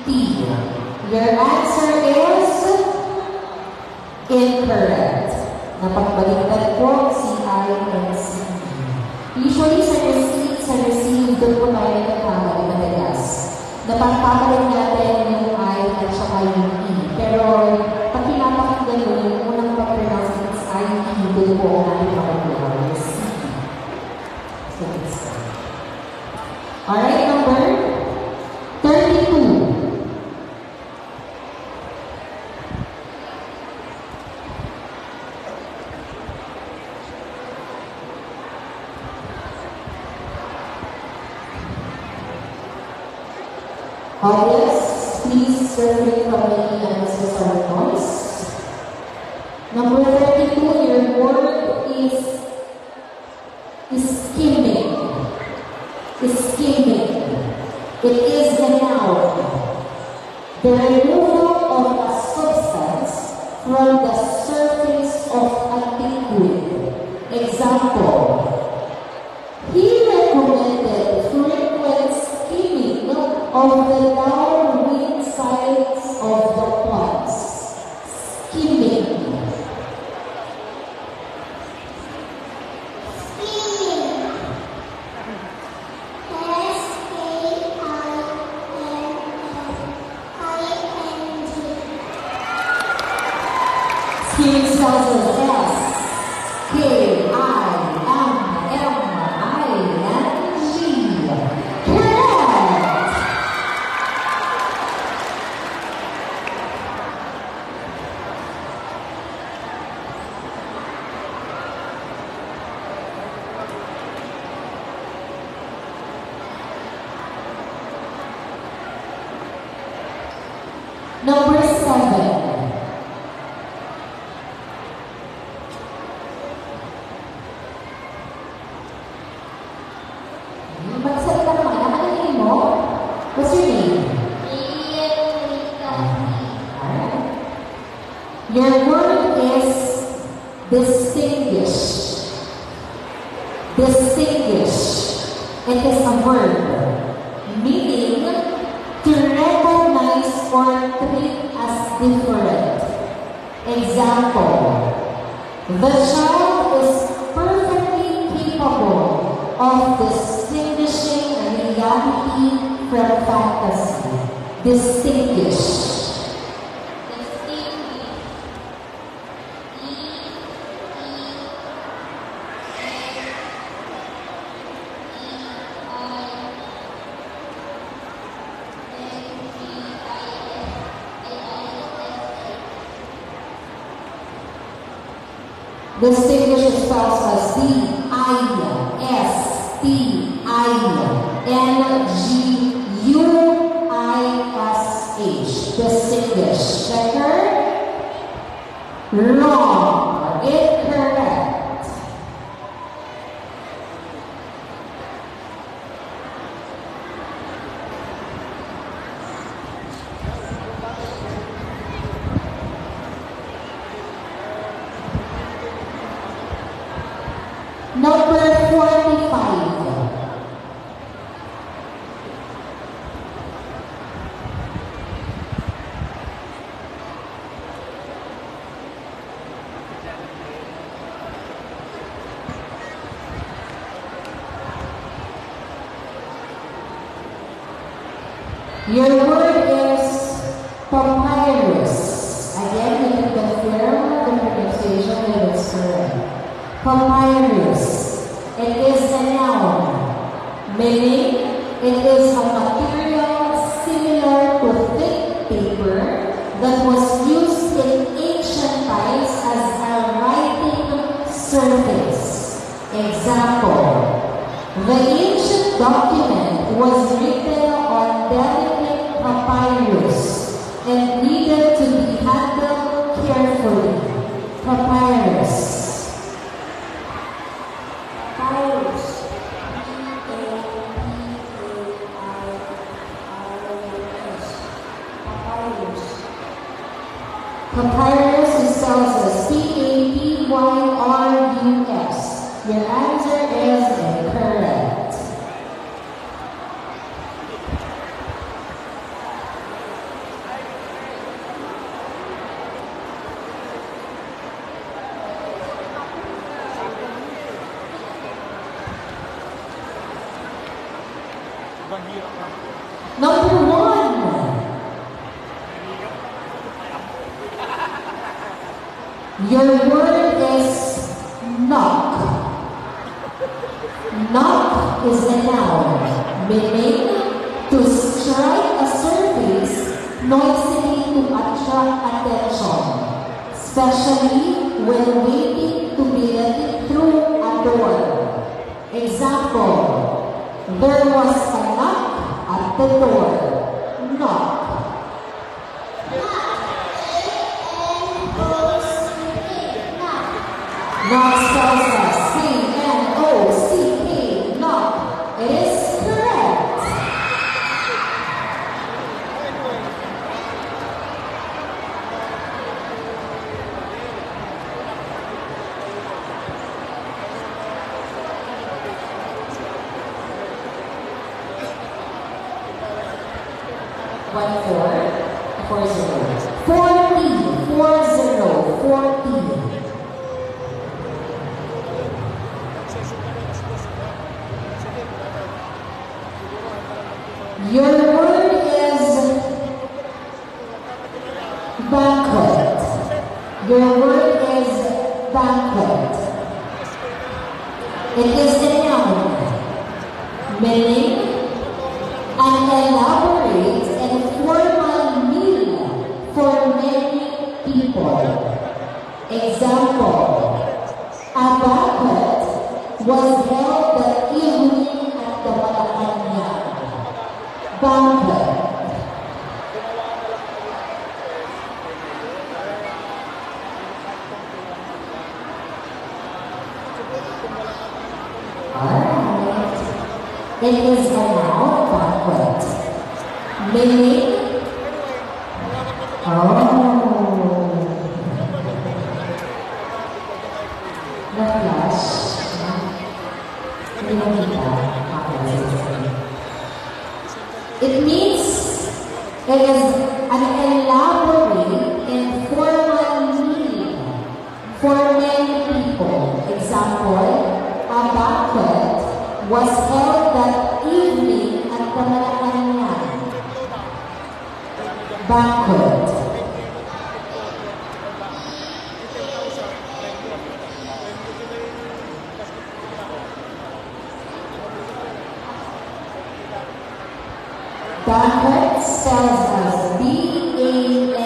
T. Your answer is incorrect. Napagbaliktad po si I and C. Usually sa receive, doon po tayo nagkamali madalas. Napagpapalik natin yung I at saka yung E. Pero pag pinapakinggan mo, yung unang pag-pronounce is I, E, doon po ang ating pag-pronounce C. So, it's alright, number 32. Audience, please refrain from making unnecessary noise. Number 32, your word is skimming. Skimming. It is a noun. The removal of a substance from the surface of a liquid. Example. He recommended frequent skimming of the downwind sides of the plants. Skimming. Skimming spells as S-K-I-M-M-I-N-G. Correct! Number 7. Magsalita naman, nakalagay mo? What's your name? Alright. Your word is distinguish. Distinguish. It is a verb meaning to recognize or treat as different. Example, the child is perfectly capable of distinguishing reality from fantasy. Distinguish. Distinguish spells as D-I-S-T-I-N-G-U-I-S-H. Distinguish. Checker. Wrong. Incorrect. Number 45. Your word is papyrus. Again, you can confirm the pronunciation if it's correct. Papyrus. It is a noun, meaning it is a material similar to thick paper that was used in ancient times as a writing surface. Example, the ancient document was written on delicate papyrus and needed to be handled carefully. Papyrus. Papyrus is spelled as P-A-P-Y-R-U-S. Your answer is incorrect. Number 1. Your word is knock. Knock is a noun, meaning to strike a surface noisily to attract attention, especially when waiting to be let through a door. Example, there was a knock at the door. Knock. Knock spells as C-N-O-C-K. Knock. It is correct. One four, 40. 40. Your word is banquet. Your word is banquet. It is a noun, meaning an elaborate and formal meal for many people. Example, a banquet was held that evening at the Malacanang. Banquet. Alright. It is a noun, banquet. Meaning, the flash. It means it is an elaborate and formal meal for many people. Example, a banquet was held that evening at the Malacanang. Banquet. Banquet spells as B-A-N-Q-U-E-T.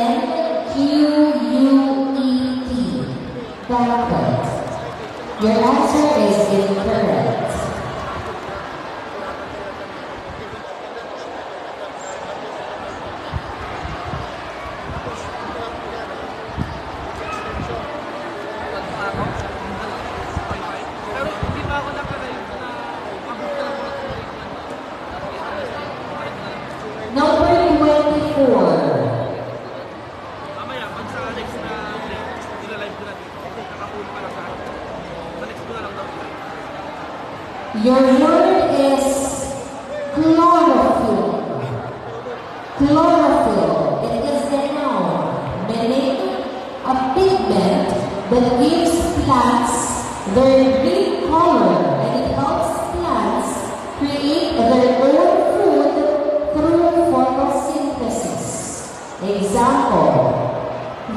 Banquet. Your answer is incorrect. Pero hindi pa ako nakarayo na abot ka lang ako ng Number 24. mamaya, pag sa next na nila-live ko na dito, nakapulo pa lang sa akin. Sa next ko na lang daw. Your word is chlorophyll. Chlorophyll. It is a noun, meaning a pigment that gives plants their green color and it helps plants create their own food through photosynthesis. Example,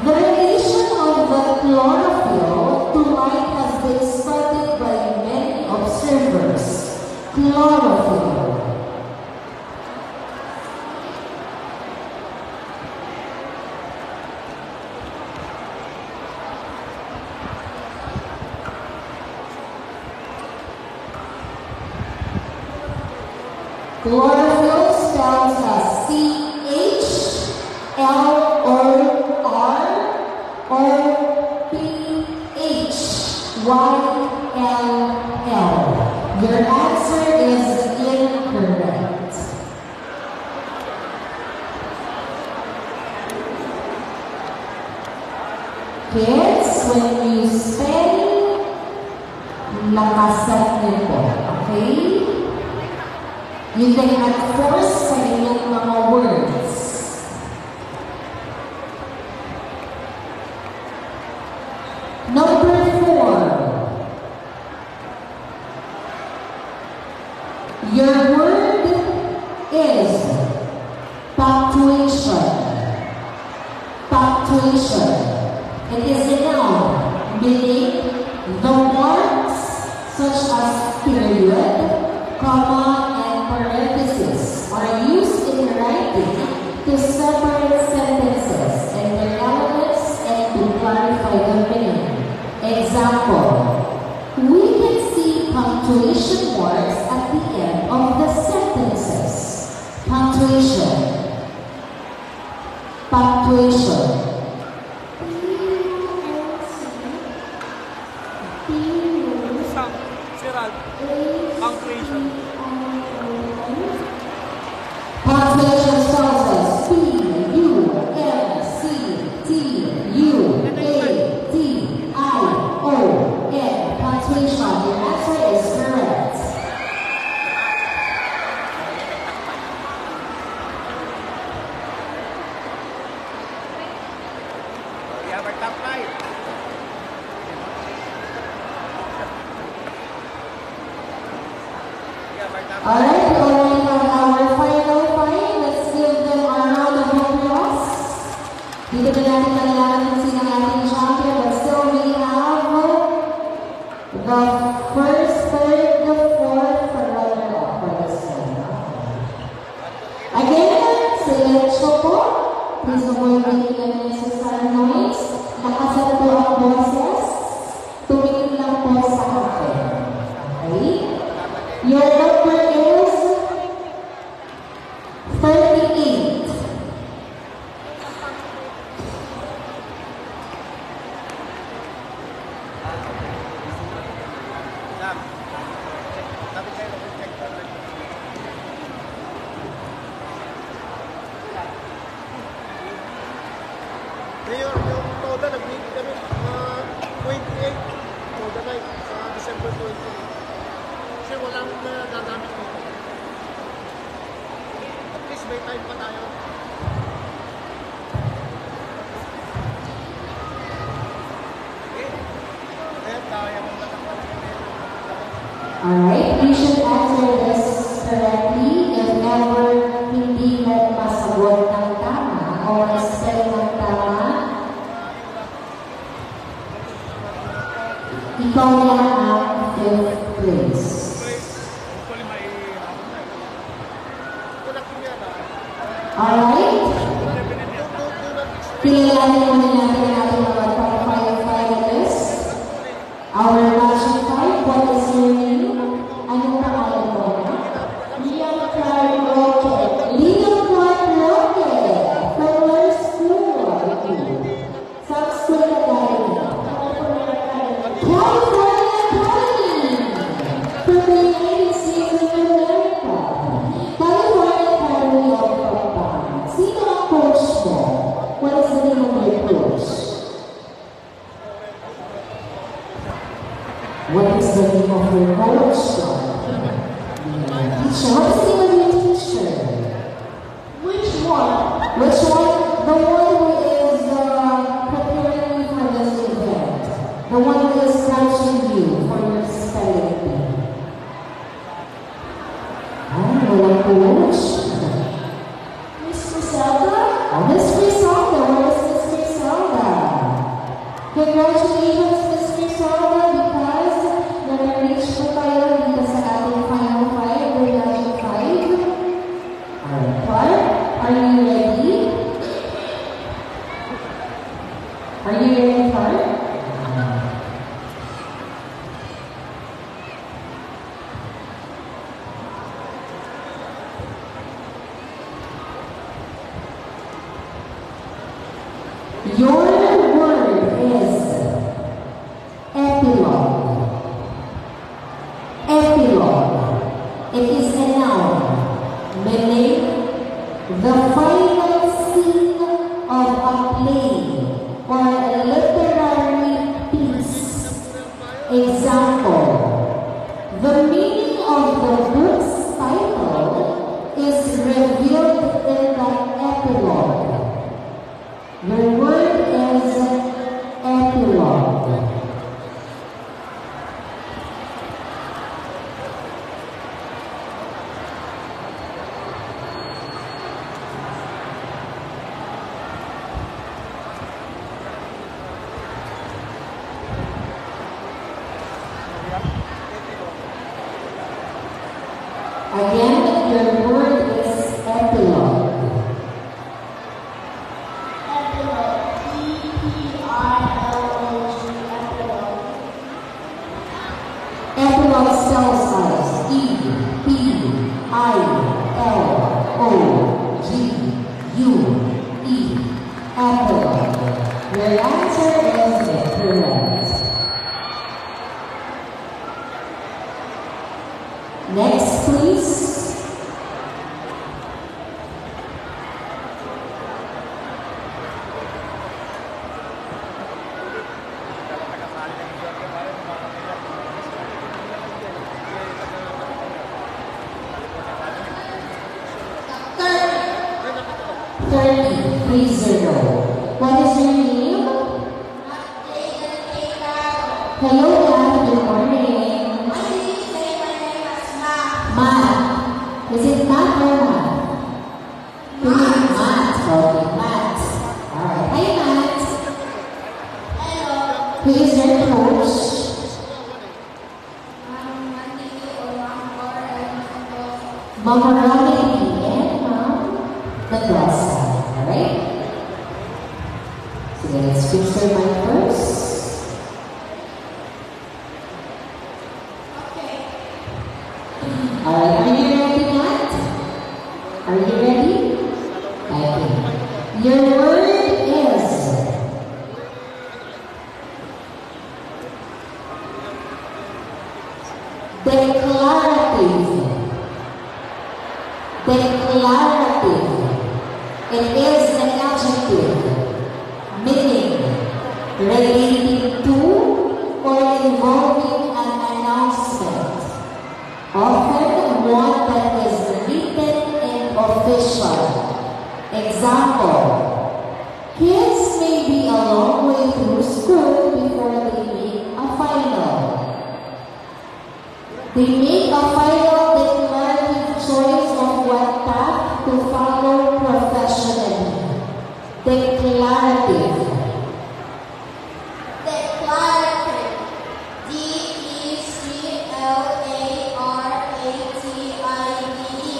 the relation of the chlorophyll to light has been studied by many observers. Chlorophyll. Chlorophyll spells as C-H-L-O-R or P-H-Y-L-L. Your answer is incorrect. Kids, when you spell, lakasan niyo po, okay? You can enforce sa inyong mga words. Number 4. Your word punctuation. It is a noun, meaning the marks such as period, comma, and parenthesis are used in writing to separate sentences and their elements and to clarify the meaning. Example, we can see punctuation marks at the end of the sentences. Punctuation. Punctuation. Sam, Siral, punctuation. Punctuation spells as P-U-N-C-T-U-A-T-I-O-N. Punctuation. Your answer is correct. We have our top 5. We have our top 5. Alright, we already have our final five. Let's give them a round of applause. Dito na natin malalaman kung sino ang ating champion, but still we have the first, third, the fourth runner-up for this one. Again, say it, Choco. Please avoid making unnecessary noise. Nakasan po ang boses. Tumingin lang po sa akin. Okay? Your number is 38. Sam, sabi kayo, check. Mayor, yung toda, nag-meet kami 28 toda night sa December 28. Kasi walang nagagamit dito. At least may time pa tayo. Okay. Kaya tayo ang natakpan natin. Alright, you should answer this correctly if ever hindi mo masagot ng tama o spell ng tama. Ikaw lang ang fifth place. Hopefully may Alright? Kilalanin muna natin ang ating mga top 5 finalists. Our matching 5, what is your name? Anong pangalan mo? Leon Clark Roque. Leon Clark Roque. From where school? Some school academy. California Academy. From the United States of America. California Academy of Pampanga. Sino ang coach mo? What is the name of your coach? What is the name of your coach? Teacher. What is the name of your teacher? Which one? Which one? The one who is preparing you for this event. The one who is coaching you for your spelling bee. Ah, walang coach. Miss Griselda? Oh, Miss Griselda. Where is Miss Griselda? Congratulations, Miss Griselda, because na-reach po kayo dito sa ating final five, the magic five. Alright, Clark, are you ready? Are you ready, Clark? Your word is epilogue. Epilogue. It is a noun, meaning the final scene of a play or a literary piece. Example, the meaning of the book's title is revealed in the epilogue. The word is epilogue. your word is epilogue. Epilogue. E-P-I-L-O-G. Epilogue. Epilogue spells as E-P-I-L-O-G-U-E. Epilogue. Your answer is correct. Next, please. Please know. What is your name? Hello, Dad. Good morning. Matt. Is it Matt or Matt? Matt. Okay, Matt. Alright. Hi, Matt. Who is your coach? Mama Ronnie and Mom Mendoza. Alright? So let's fix your mic first. Alright, are you ready, Matt? Are you ready? Okay. Your word is declarative. Declarative. It is an adjective meaning relating to or involving an announcement. Often one that is written and official. Example, kids may be a long way through school before they make a final. They make a final declarative choice of what path to follow professionally. Declarative. Declarative. D-E-C-L-A-R-A-T-I-V-E.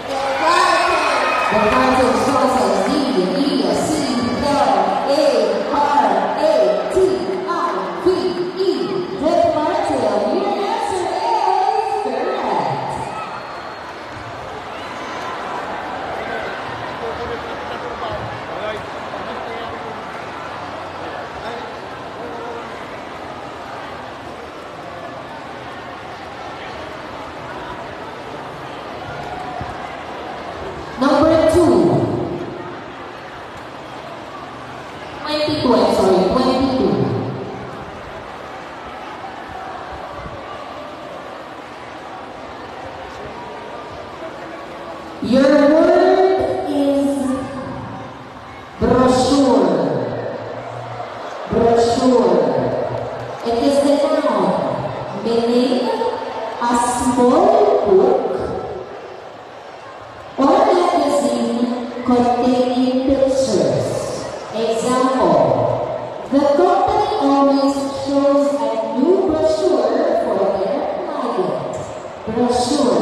Declarative. Declarative shows as D-E-C-L-A-R-A-T-I-V-E. Declarative. Your answer is correct. Number 2. 22, I'm sorry, 22. Your word is brochure. Brochure. It is the noun, meaning a small book or magazine containing pictures. Example, the company always shows a new brochure for their client. Brochure.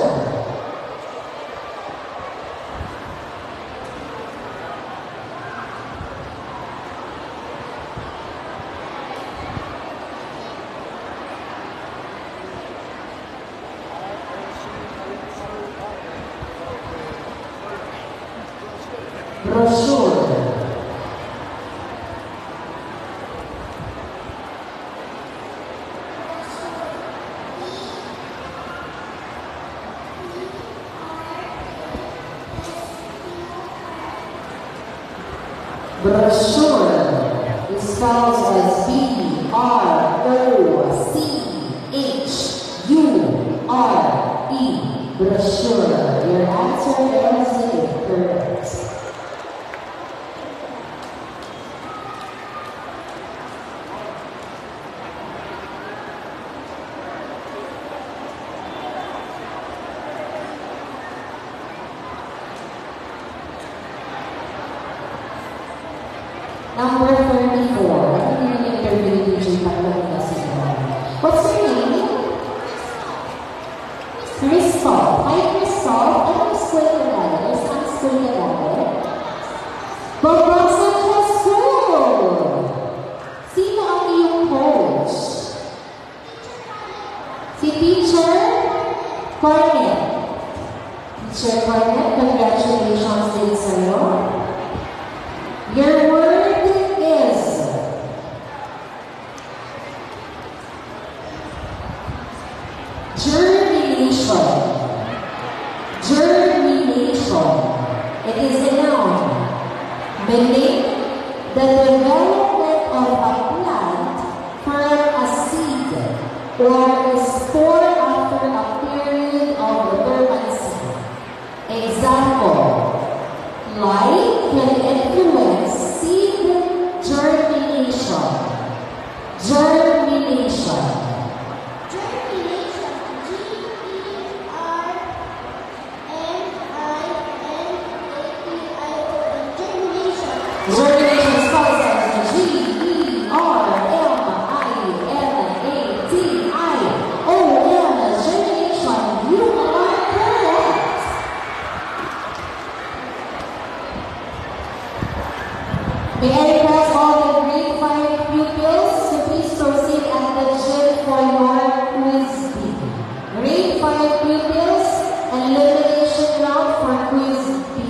Brochure. Brochure is spelled as B-R-O-C-H-U-R-E. Brochure. Your answer is correct. Number 34. I think you interview DJ Pagod. What's your name? Crystal. Hi, Crystal. Teacher Cornet, congratulations din sa'yo. Your word is germination. Germination. It is a noun, meaning the development of a plant from a seed or a spore after a period of dormancy. Example, light can influence seed germination. Germination. Germination. Germination. Germination spells as Germination. Germination, you are correct. May I request all the grade 5 pupils to please proceed at the gym for your quiz B. Grade 5 pupils, an elimination round for quiz B.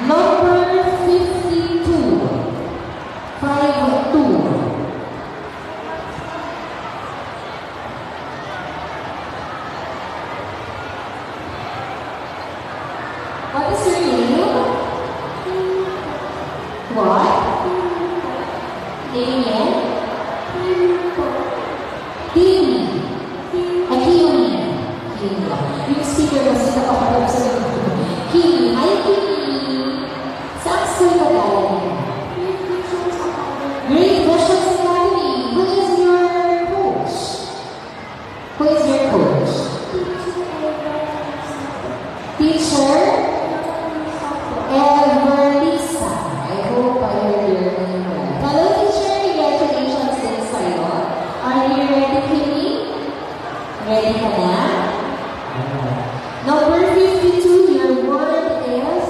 Number 52. 52. What is your name? What? Name again? Kiwi. Kiwi. Yung speaker kasi nakapagod sa Kiwi. Hi, Kiwi. Saan school ka galing? Great Visions Academy. Who is your coach? Who is your coach? Teacher Everlisa. I hope I heard your name right. Hello, teacher. Congratulations din sa'yo. Are you ready, Kimmy? Ready ka na? Number 52, your word is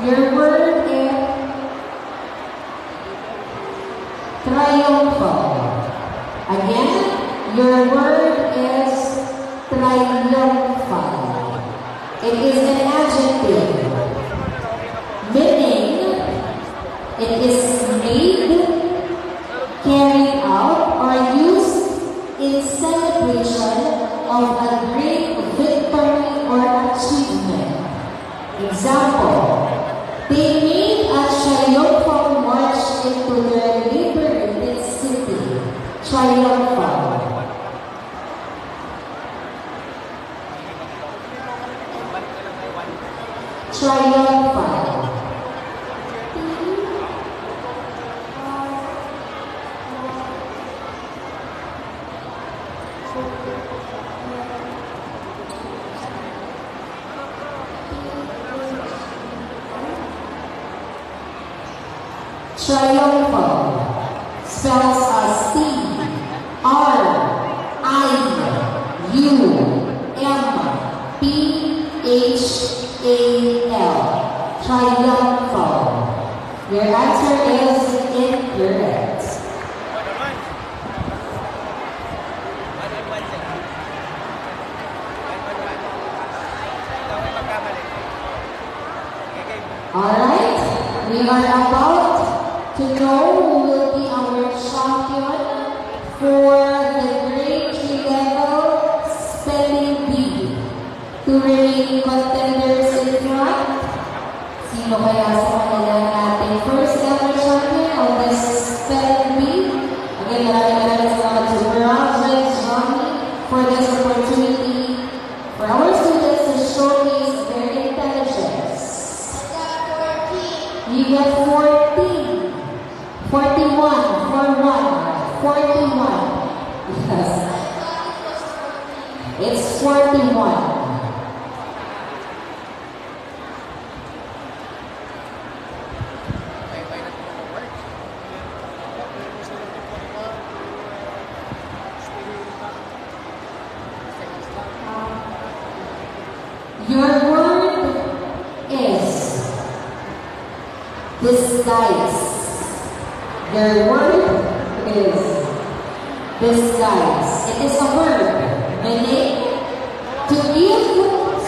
your word is triumphal. Again, your word is triumphal. It is an adjective, meaning it is made, carried out, or used in celebration of a great victory or achievement. Example, they made a triumphal march into their liberated city. Triumphal. Triumphal. Triumphal spells as T-R-I-U-M-P-H-A-L. Triumphal. Your answer is incorrect. Alright, we are about to know who will be our champion for the grade 3 level spelling bee. Two remaining contenders in front. Sino kaya sa kanila natin first ever champion of this spelling bee? Again, maraming salamat to Project Johnny for this opportunity for our students to showcase their intelligence. You get 40. 41. 41. Yes. It's 41. Disguise. Their word is disguise. It is a verb meaning to give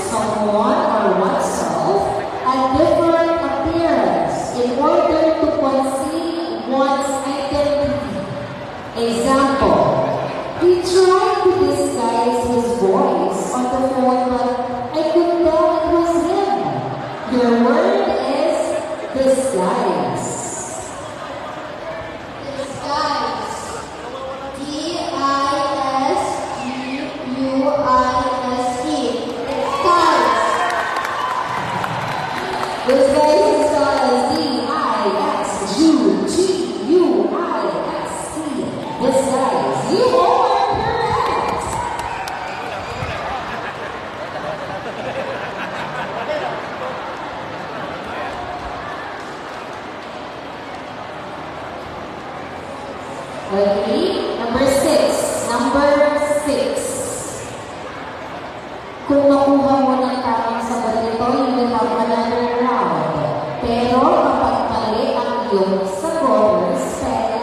someone or oneself a different appearance in order to conceal one's identity. Example, he tried to disguise his voice on the phone, but I could tell it was him. Your word is disguise. Disguise. D-I-S-G-U-I-S-E. Disguise. Disguise is spelled as D-I-S-U-G-U-I-S-E. Disguise. You are correct. Okay, number 6. Number 6. Kung makuha mo ng tamang sagot nito, you will have another round. Pero kapag mali ang iyong sagot, spell,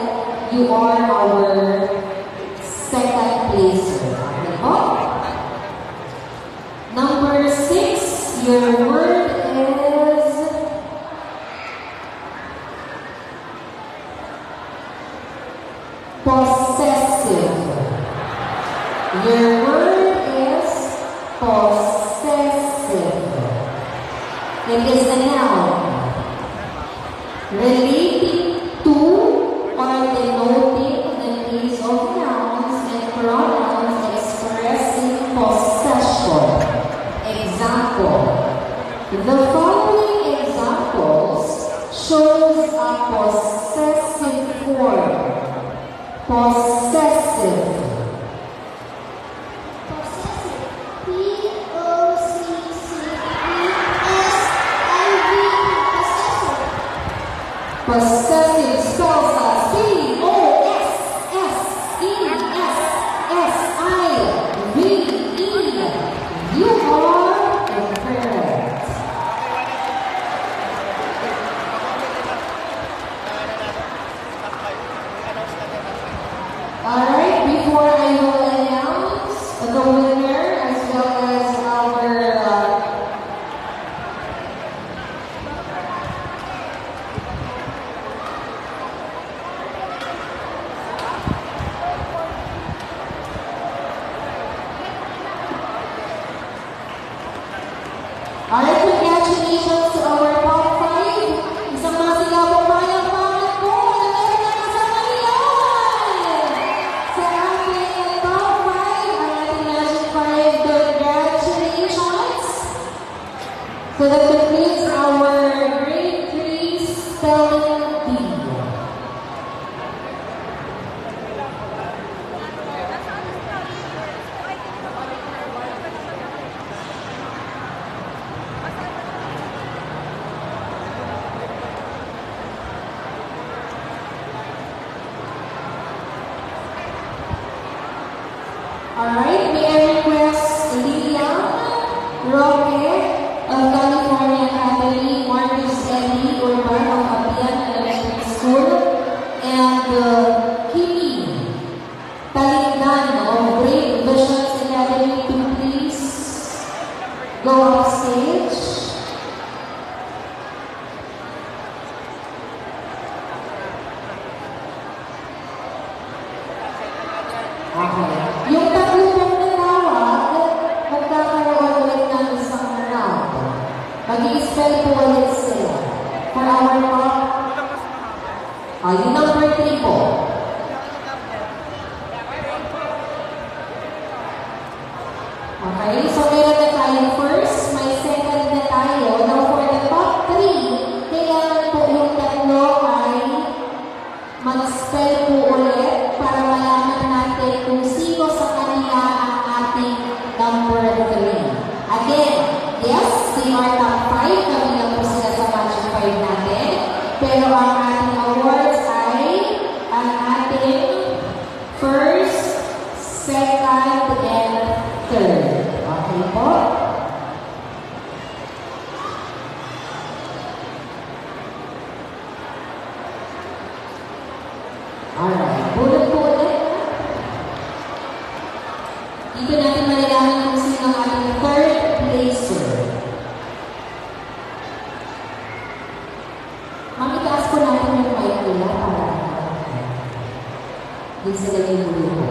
you are our second placer. Okay po? Number 6, your word is possessive. Your word is possessive. It is a noun relating to or denoting the case of nouns and pronouns expressing possession. Example. The following examples shows a possessive form. Possessive. Possessive. P-O-C-C-E-S-I-V-E. Possessive. Possessive spells as P-O-S-S-E-S-S-I-V-E. You are correct. Alright, before I will announce the winner as well as our alright, congratulations to our top 5. Isang masigabong palakpakan po. Meron na kasama ngayon. Sa ating top 5, ang ating Magic 5, congratulations. So that concludes our grade 3 spelling bee. Alright, may I request Liam, Roque of California Academy, Marcus Ellie Urban of Apian Elementary School, and Kimi Talindan of Great Visions Academy to please go off stage. Okay. Yung tatlo pong natawag, magkakaroon ulit ng isang round. Mag-i-spell po ulit sila. For our top, yung number 3 po. Okay, so meron na tayo first, may second na tayo. Now for the top 3, kailangan po yung tatlo ay mag-spell po ulit para malaman natin kung sino sa kanila ang ating number 3. Again, yes, they are top 5. Kami lang po sila sa Magic 5 natin. Pero ang ating awards ay ang ating first, second, and third. Okay po? ang ating third placer. Mamitaas po natin yung mic nila para di sila yung grupo.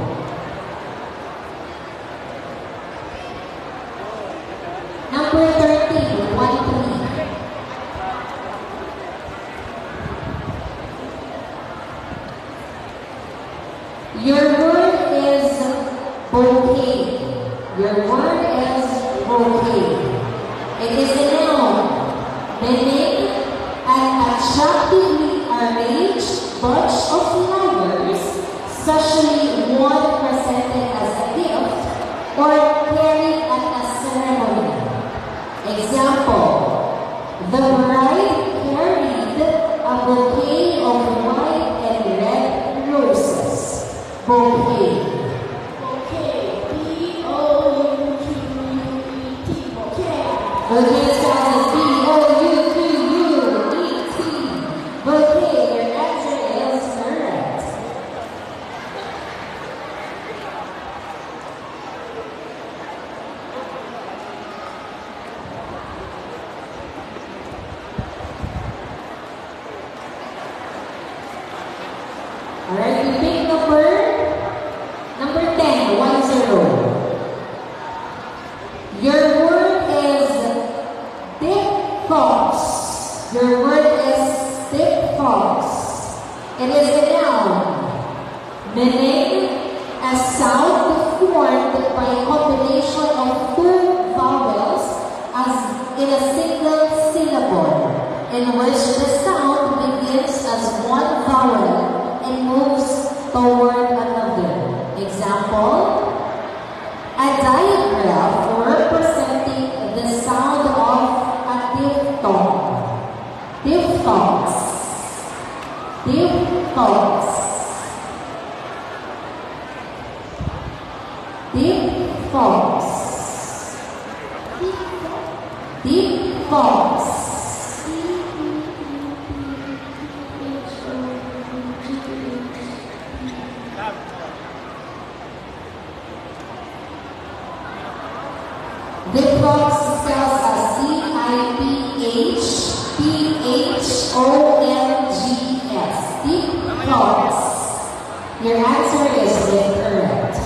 Number 13, 1-3. Your word is bouquet. Your word is bouquet. It is a noun, meaning an attractively arranged bunch of flowers, especially one presented as a gift or carried at a ceremony. Example, the bride carried a bouquet of white and red roses. Bouquet. Okay. B-O-U-Q-U-E-T. Okay. Bouquet spells as B-O-U-Q-U-E-T. Bouquet, your answer is correct. Alright, we pick number 10, 1-0. Your word is diphthongs. Your word is diphthongs. It is a noun, meaning a sound formed by a combination of two vowels as in a single syllable, in which the sound begins as one vowel and moves toward another. Example, a diagram representing the sound of a diphthong. Diphthongs. Diphthongs. Diphthongs. Diphthongs. Diphthongs spells as D-I-P-H-T-H-O-N-G-S. Diphthongs. Your answer is incorrect.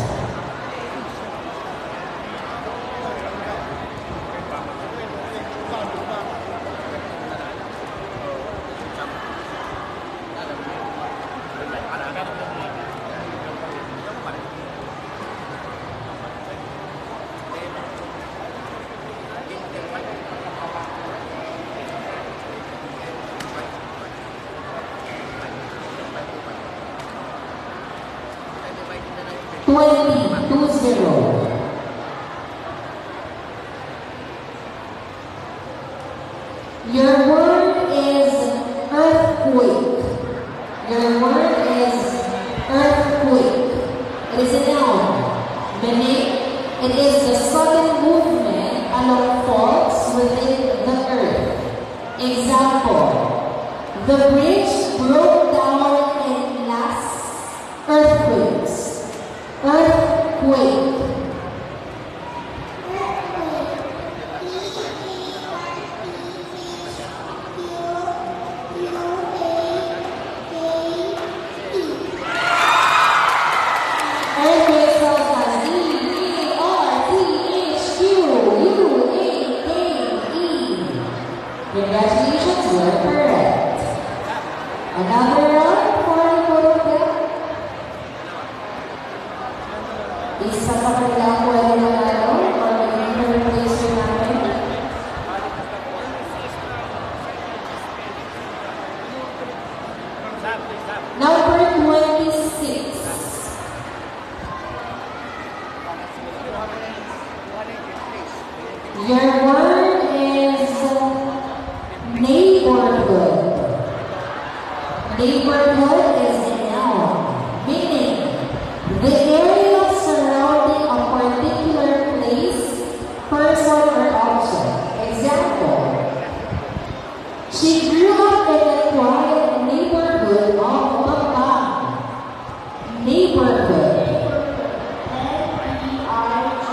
Your word is earthquake. Your word is earthquake. It is a noun, meaning it is the sudden movement along faults within the earth. Example, the bridge broke down in last earthquakes. Earthquake. Congratulations, you are correct. Another round for both of them. Isa pa kanilang pwede na lalo or maging third placer natin. Number 26. Your word is neighborhood. Neighborhood is a noun, meaning the area surrounding a particular place, person, or object. Example, she grew up in a quiet neighborhood of Bambang. Neighborhood. N-E-I-G-H-B-O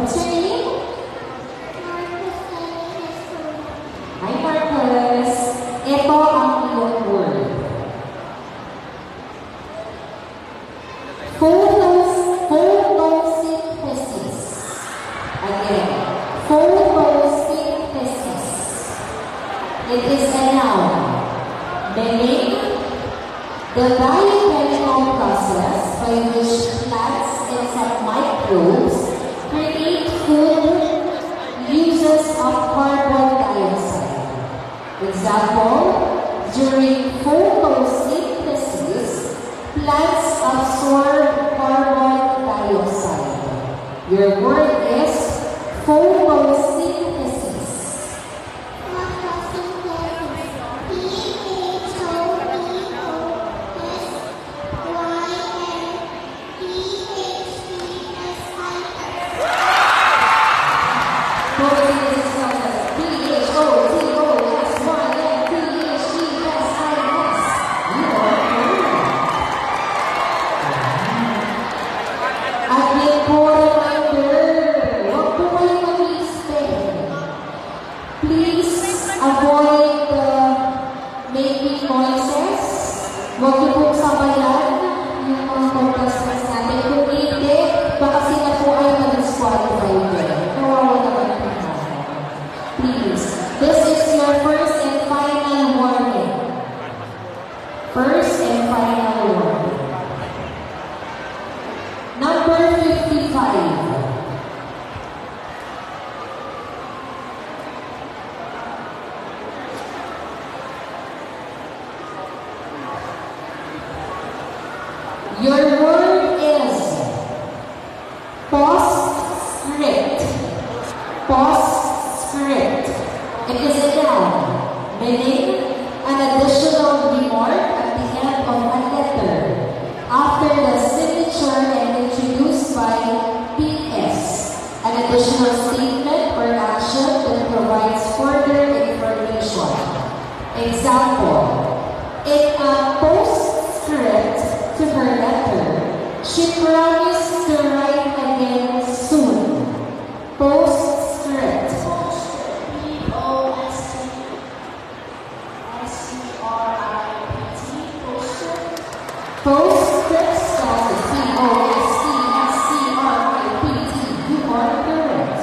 What's your name? Hi, Marcus. Ito ang iyong word. Photosynthesis. Again, photosynthesis. It is a noun, meaning the biochemical process by which plants and some microbes create food uses of carbon dioxide. Example, during photosynthesis, plants absorb carbon dioxide. Your word is photosynthesis. Huwag niyo pong sabayan yung mga contestants natin. Kung hindi, baka sila po ay mag-disqualify din. Kawawa naman po tayo. Please, this is your first and final warning. First and final warning. Number 55. Your word is postscript. Postscript. It is a noun, meaning an additional remark at the end of a letter after the signature and introduced by PS, an additional statement or action that provides further information. Example, in a postscript to her letter, she promised to write again soon. Postscript. Postscript spells Postscript. You are correct.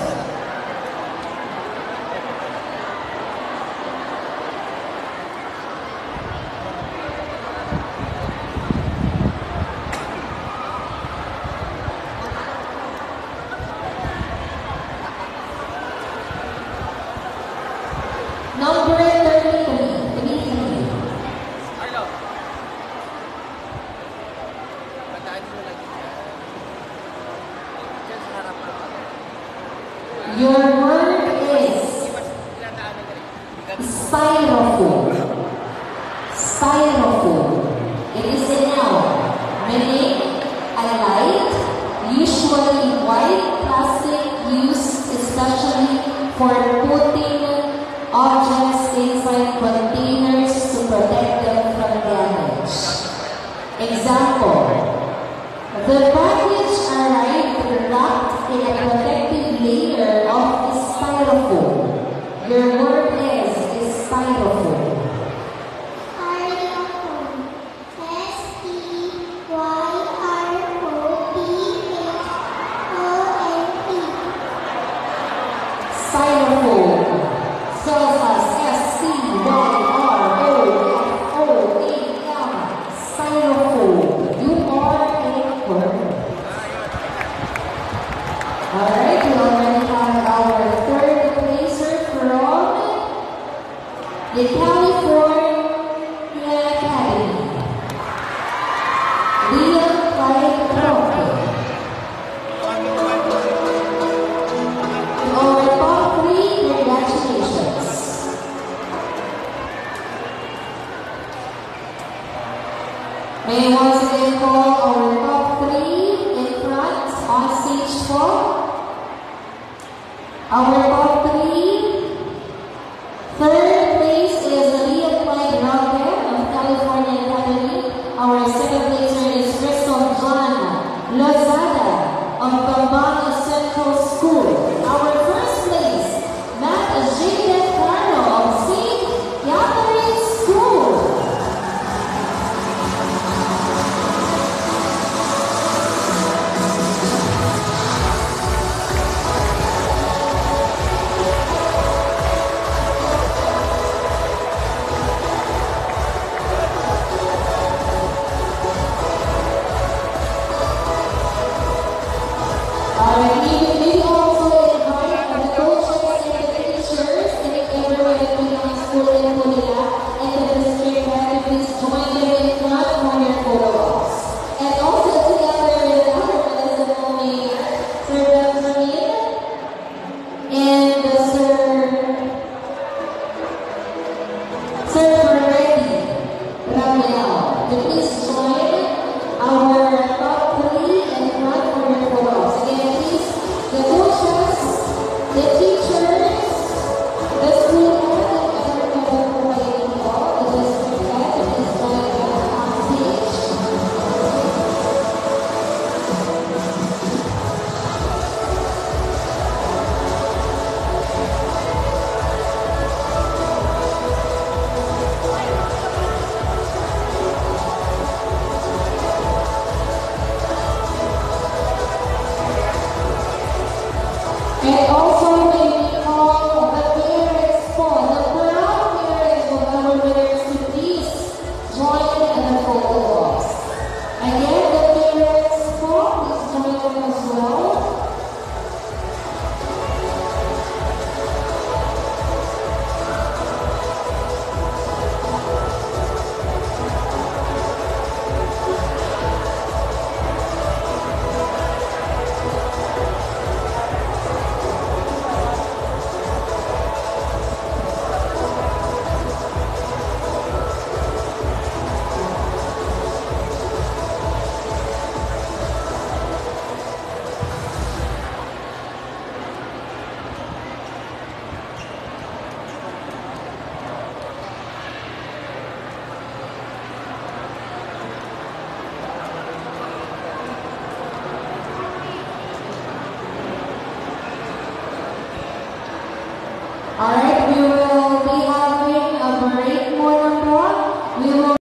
Number 33. Your word is styrofoam. Styrofoam. It is a noun, meaning a light, usually white plastic used especially for putting objects inside containers to protect them from damage. Example, the package arrived wrapped in a protective layer of styrofoam. Your word is styrofoam. Styrofoam. Spells as S-T-Y-R-O-F-O-A-M. Styrofoam. You are correct. Alright, we already have our third placer from the California Academy. Leon Clyde Roque. Our top 3, congratulations. May I once again call our top 3 in front on stage 4. Our top 3. Third place is Leon Clyde Roque of California Academy. Our second placer is Crystal John Lozada of Bambana Central School. Alright,